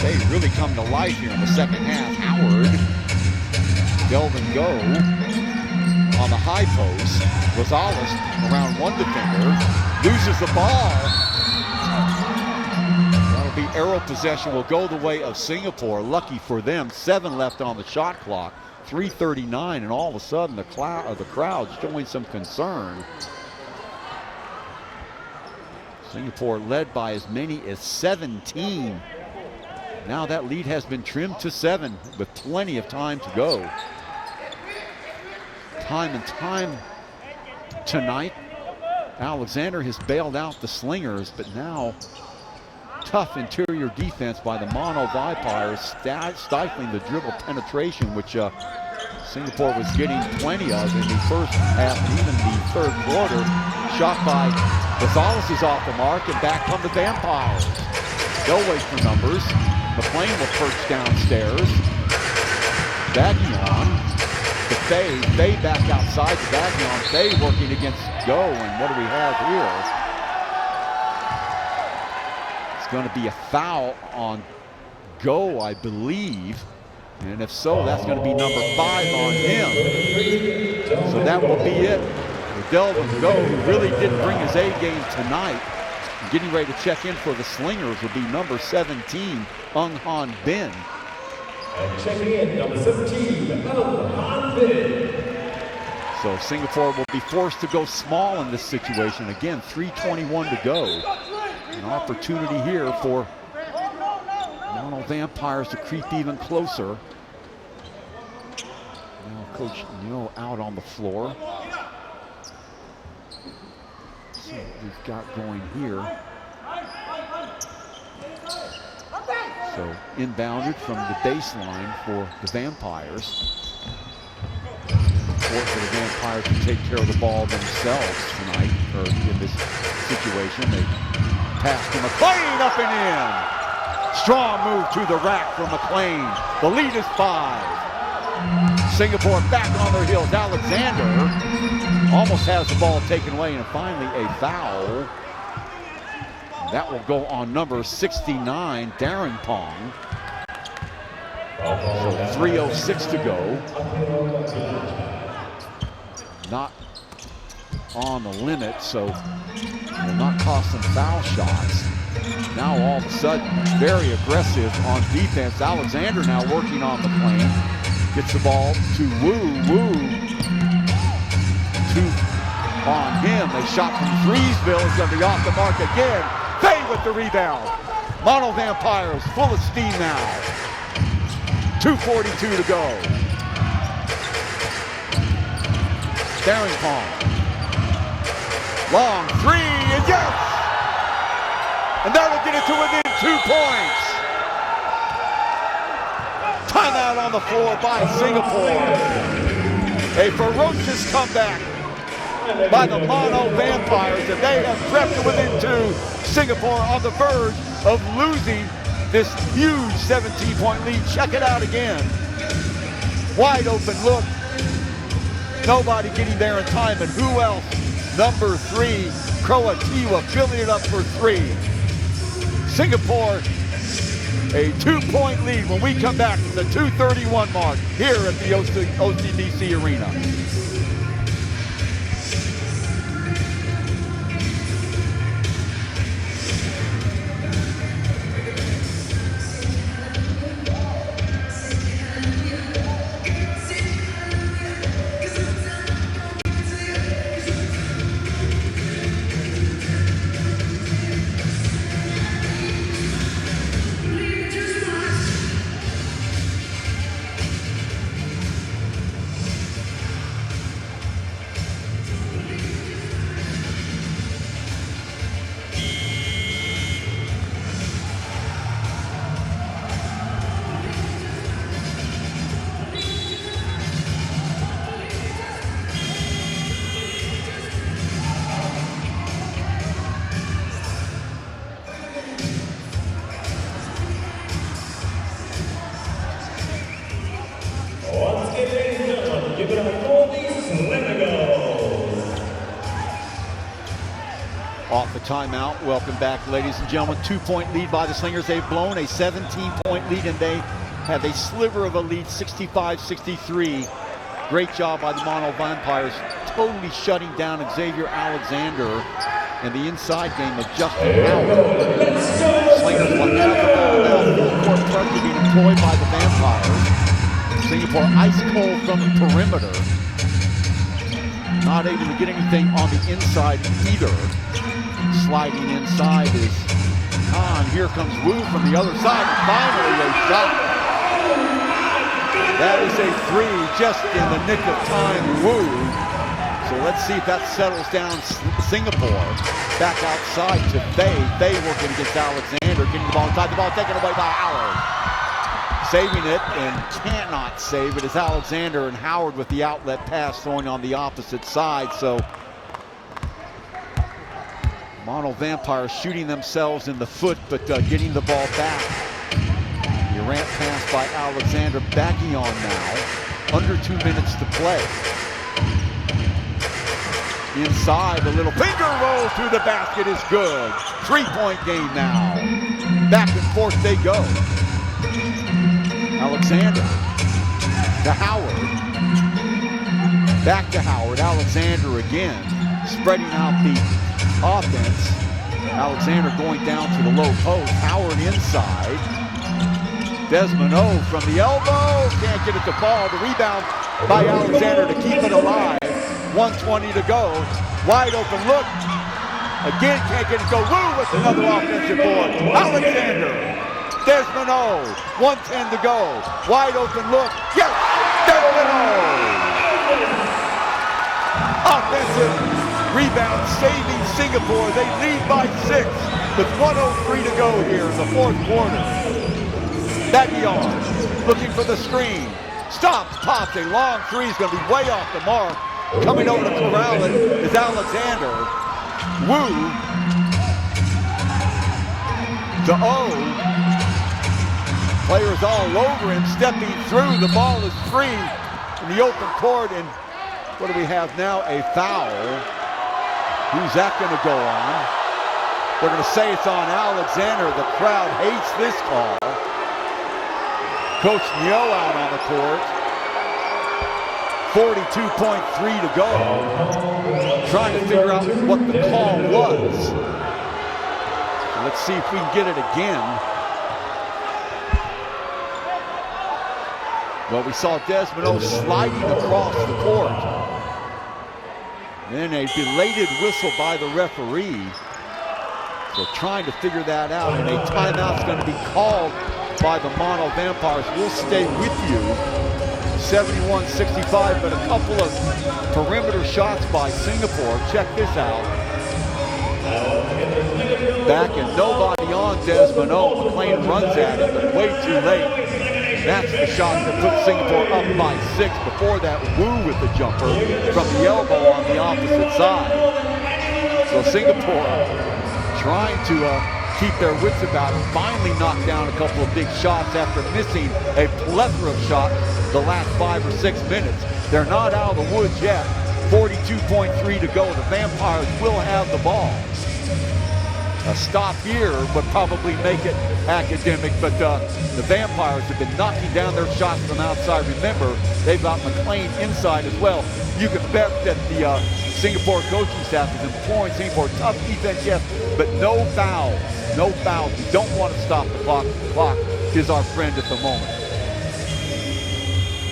They really come to life here in the second half. Howard, Delvin Go on the high post. Rosales around one defender, loses the ball. That'll be arrow possession, will go the way of Singapore. Lucky for them, 7 left on the shot clock. 3:39, and all of a sudden the crowd showing some concern. Singapore led by as many as 17. Now that lead has been trimmed to 7 with plenty of time to go. Time and time tonight, Alexander has bailed out the Slingers, but now tough interior defense by the Mono Vipers, stifling the dribble penetration, which Singapore was getting plenty of in the first half and even the third quarter. Shot by Rosales is off the mark, and back come the Vampires. They'll wait for numbers. McLean will perch downstairs. Baggion to Faye. Faye back outside to Baggion. Faye working against Go, and what do we have here? It's going to be a foul on Go, I believe. And if so, that's going to be number 5 on him. So that will be it. Delvin Go, who really didn't bring his A game tonight, getting ready to check in for the Slingers, will be number 17, Ung Han Bin. And checking in, number 17, Ung Han Bin. So Singapore will be forced to go small in this situation. Again, 3:21 to go. An opportunity here for Mono Vampires to creep even closer. Now Coach Neo out on the floor. See what we've got going here. So inbounded from the baseline for the Vampires. Important for the Vampires to take care of the ball themselves tonight, or in this situation. They pass to McLean, up and in. Strong move to the rack from McLean. The lead is 5. Singapore back on their heels. Alexander almost has the ball taken away, and finally a foul. That will go on number 69, Darren Pong. So 3:06 to go. Not on the limit, so will not cost them foul shots. Now all of a sudden, very aggressive on defense. Alexander now working on the plane. Gets the ball to Wu. Wu. Two on him. They shot from Freesville. Is going to be off the mark again. Fay with the rebound. Mono Vampires full of steam now. 2:42 to go. Darren Pong. Long three, and yes! And that'll get it to within 2 points. Timeout on the floor by Singapore. A ferocious comeback by the Mono Vampires, and they have crept to within 2. Singapore on the verge of losing this huge 17-point lead. Check it out again. Wide open look. Nobody getting there in time, and who else? Number 3, Kroatiwa filling it up for 3. Singapore, a 2-point lead when we come back to the 2:31 mark here at the OCBC Arena. Once again, ladies and gentlemen, give it up for the Slingers. Off the timeout. Welcome back, ladies and gentlemen. 2-point lead by the Slingers. They've blown a 17-point lead, and they have a sliver of a lead, 65-63. Great job by the Mono Vampires, totally shutting down Xavier Alexander. And the inside game of Justin Howard. Slingers will have the ball now. Full court pressure being employed by the Vampires. Singapore ice cold from the perimeter. Not able to get anything on the inside either. Sliding inside is Han. Here comes Wu from the other side. And finally a shot. That is a 3 just in the nick of time. Wu. So let's see if that settles down Singapore. Back outside to Fay. Fay working against Alexander. Getting the ball inside. The ball taken away by Howard. Saving it and cannot save it is Alexander, and Howard with the outlet pass throwing on the opposite side. So Mono Vampires shooting themselves in the foot, but getting the ball back. Durant pass by Alexander. Backing on now. Under 2 minutes to play. Inside, the little finger roll through the basket is good. 3-point game now. Back and forth they go. Alexander to Howard. Back to Howard. Alexander again. Spreading out the offense. Alexander going down to the low post. Howard inside. Desmond O from the elbow. Can't get it to fall. The rebound by Alexander to keep it alive. 1:20 to go. Wide open look. Again, can't get it to go. Wu with another offensive board. Alexander. Desmond O. 1:10 to go. Wide open look. Yes! Desmond O. Offensive rebound saving Singapore. They lead by 6 with 1:03 to go here in the 4th quarter. Baggion looking for the screen. Stops, pops, a long 3 is going to be way off the mark. Coming over to corral it is Alexander. Wu to O. Players all over him, stepping through. The ball is free in the open court, and what do we have now? A foul. Who's that going to go on? They're going to say it's on Alexander. The crowd hates this call. Coach Nyo out on the court. 42.3 to go. Trying to figure out what the call was. So let's see if we can get it again. Well, we saw Desmond O sliding across the court. Then a belated whistle by the referee. So trying to figure that out, and a timeout's going to be called by the Mono Vampires. We'll stay with you. 71-65, but a couple of perimeter shots by Singapore. Check this out. Back and nobody on Desmond O. McLean runs at it, but way too late. That's the shot that put Singapore up by 6. Before that, Wu with the jumper from the elbow on the opposite side. So Singapore trying to keep their wits about it, finally knocked down a couple of big shots after missing a plethora of shots the last 5 or 6 minutes. They're not out of the woods yet. 42.3 to go. The Vampires will have the ball. A stop here would probably make it academic, but the Vampires have been knocking down their shots from outside. Remember, they've got McLean inside as well. You can bet that the Singapore coaching staff is employing Singapore. Tough defense, yes, but no fouls. No fouls. We don't want to stop the clock. The clock is our friend at the moment.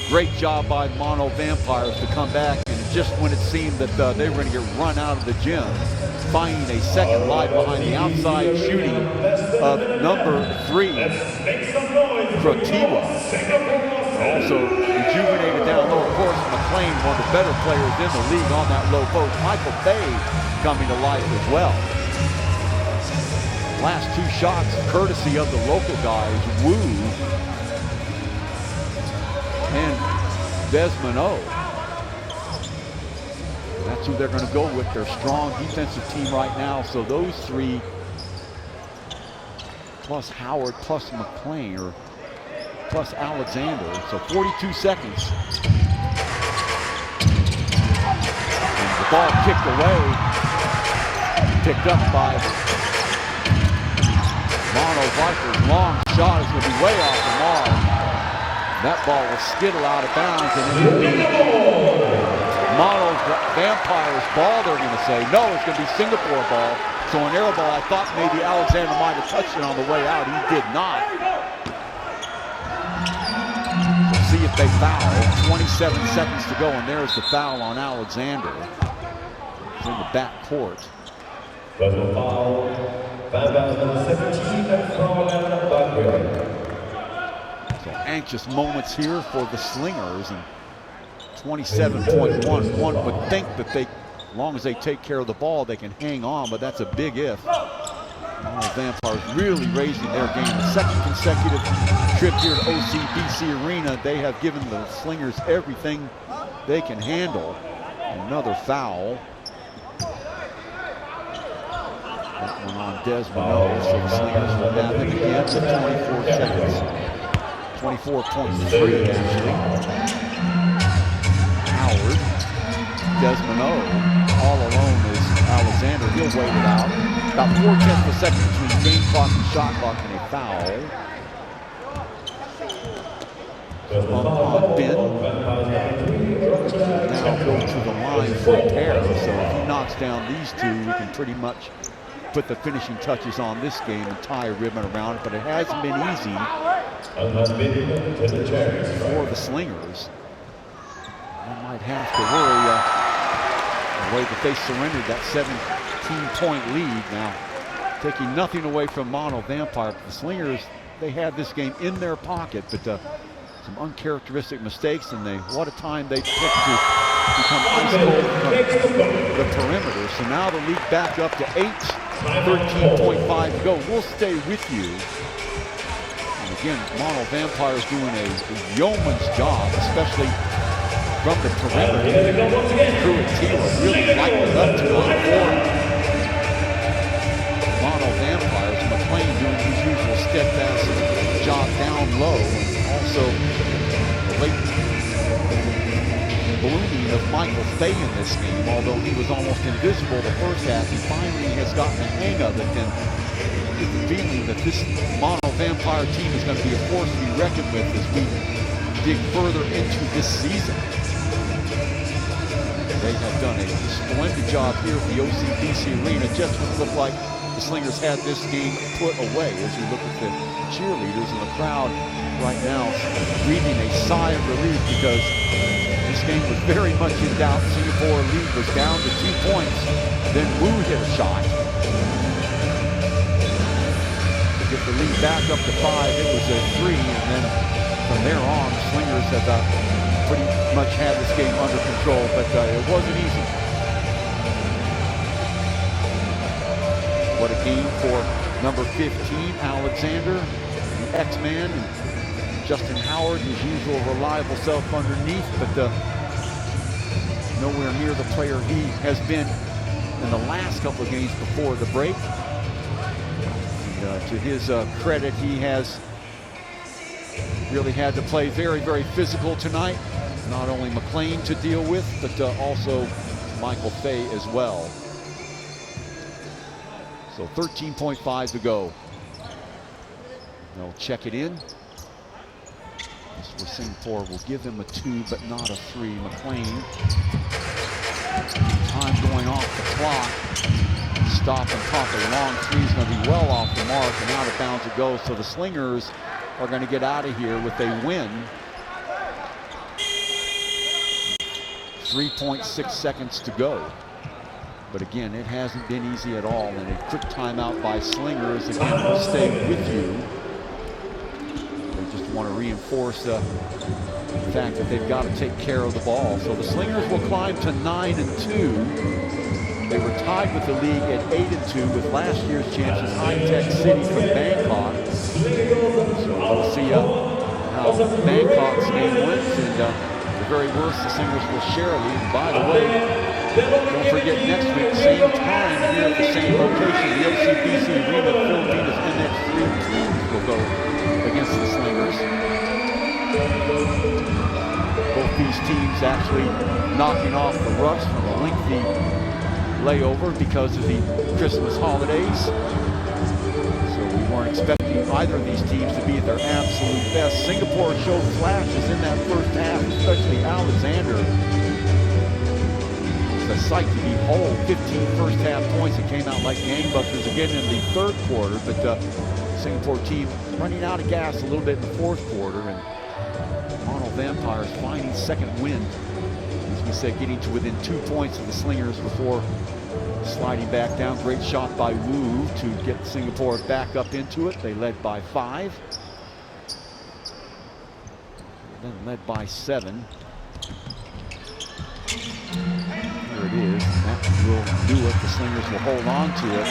Great job by Mono Vampires to come back, and just when it seemed that they were going to get run out of the gym, finding a second life behind the outside shooting of number 3, Kratiwa. Also rejuvenated down low. Of course, McLean, one of the better players in the league on that low post. Michael Bay coming to life as well. Last 2 shots, courtesy of the local guys, Wu and Desmond O. That's who they're going to go with. Their strong defensive team right now. So those 3, plus Howard, plus McLean, or plus Alexander. So 42 seconds. And the ball kicked away. Picked up by Mono Vipers. Long shot is going to be way off the mark. That ball will skittle out of bounds, and it will be Mono Vampires ball, they're going to say. No, it's going to be Singapore ball. So an air ball, I thought maybe Alexander might have touched it on the way out. He did not. We'll see if they foul. 27 seconds to go, and there's the foul on Alexander. It's in the back court. Personal foul. Vampires number 17 and foul number 5. So anxious moments here for the Slingers, and 27.1. One would think that they, as long as they take care of the ball, they can hang on, but that's a big if. The Vampires really raising their game. The second consecutive trip here to OCBC Arena. They have given the Slingers everything they can handle. Another foul. That one on Desmond O. So the Slingers will have it again to 24 seconds. 24.3 actually. Howard, Desmond O, all alone is Alexander. He'll wait it out. About 4/10 of a second between game clock and shot clock, and a foul. On Ben. Now go to the line for a pair. So if he knocks down these 2, we can pretty much put the finishing touches on this game and tie a ribbon around it. But it hasn't been easy for the Slingers. They might have to worry the way that they surrendered that 17-point lead. Now, taking nothing away from Mono Vampire. The Slingers, they had this game in their pocket, but some uncharacteristic mistakes, and what a time they picked to become ice cold from the perimeter. So now the lead back up to 8, 13.5 to go. We'll stay with you. And again, Mono Vampires doing a yeoman's job, especially from the perimeter. Crew and Tila really lighting up to the board. Mono Vampires, McLean doing his usual steadfast job down low. And also the late blooming signing of Michael Fay in this game. Although he was almost invisible the first half, he finally has gotten the hang of it, and get the feeling that this Mono Vampire team is going to be a force to be reckoned with as we dig further into this season. They have done a splendid job here at the OCBC Arena. Just when it looked like the Slingers had this game put away, as you look at the cheerleaders and the crowd right now breathing a sigh of relief, because this game was very much in doubt. Singapore lead was down to 2 points. Then Wu hit a shot to get the lead back up to 5. It was a 3, and then from there on, the Slingers have pretty much had this game under control, but it wasn't easy. What a game for number 15, Alexander, the X-Man, and Justin Howard, his usual reliable self underneath, but nowhere near the player he has been in the last couple of games before the break. And, to his credit, he has really had to play very, very physical tonight. Not only McLean to deal with, but also Michael Fay as well. So 13.5 to go. They'll check it in. This is where Singapore will give him a 2, but not a 3. McLean. Time going off the clock. Stop and pop a long 3 is going to be well off the mark, and out of bounds it goes. So the Slingers are going to get out of here with a win. 3.6 seconds to go. But again, it hasn't been easy at all. And a quick timeout by Slingers. Again, will stay with you. They just want to reinforce the fact that they've got to take care of the ball. So the Slingers will climb to 9-2. They were tied with the league at 8-2 with last year's champions High-Tech City from Bangkok. So we'll see how Bangkok's game went, and the very worst, the Slingers will share a lead. And by the way, don't forget next week, same time here at the same location, the OCBC Arena, Philippines MX3 teams will go against the Slingers. Both these teams actually knocking off the rust from a lengthy layover because of the Christmas holidays. So we weren't expecting either of these teams to be at their absolute best. Singapore showed flashes in that first half, especially Alexander. It's a sight to behold. 15 first half points that came out like gangbusters again in the third quarter, but the Singapore team running out of gas a little bit in the fourth quarter, and Mono Vampires finding second wind. As we said, getting to within 2 points of the Slingers before sliding back down. Great shot by Wu to get Singapore back up into it. They led by 5. Then led by 7. Here it is. That will do it. The Slingers will hold on to it.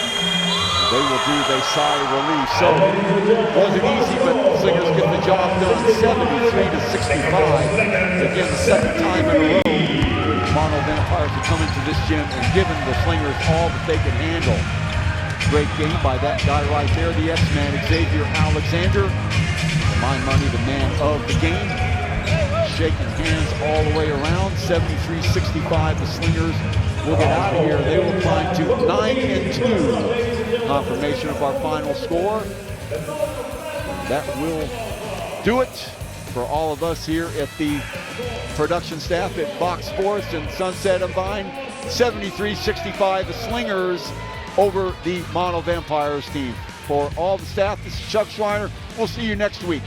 They will do a sigh of relief. So it wasn't easy, but the Slingers get the job done. 73-65. Again, the second time in a row, Mono Vampires have come into this gym and given the Slingers all that they can handle. Great game by that guy right there, the X-Man, Xavier Alexander. For my money, the man of the game. Shaking hands all the way around. 73-65, the Slingers will get out of here. They will climb to 9-2. Confirmation of our final score. That will do it for all of us here at the production staff at Fox Sports and Sunset and Vine. 73-65, the Slingers over the Mono Vampires team. For all the staff, this is Chuck Schreiner. We'll see you next week.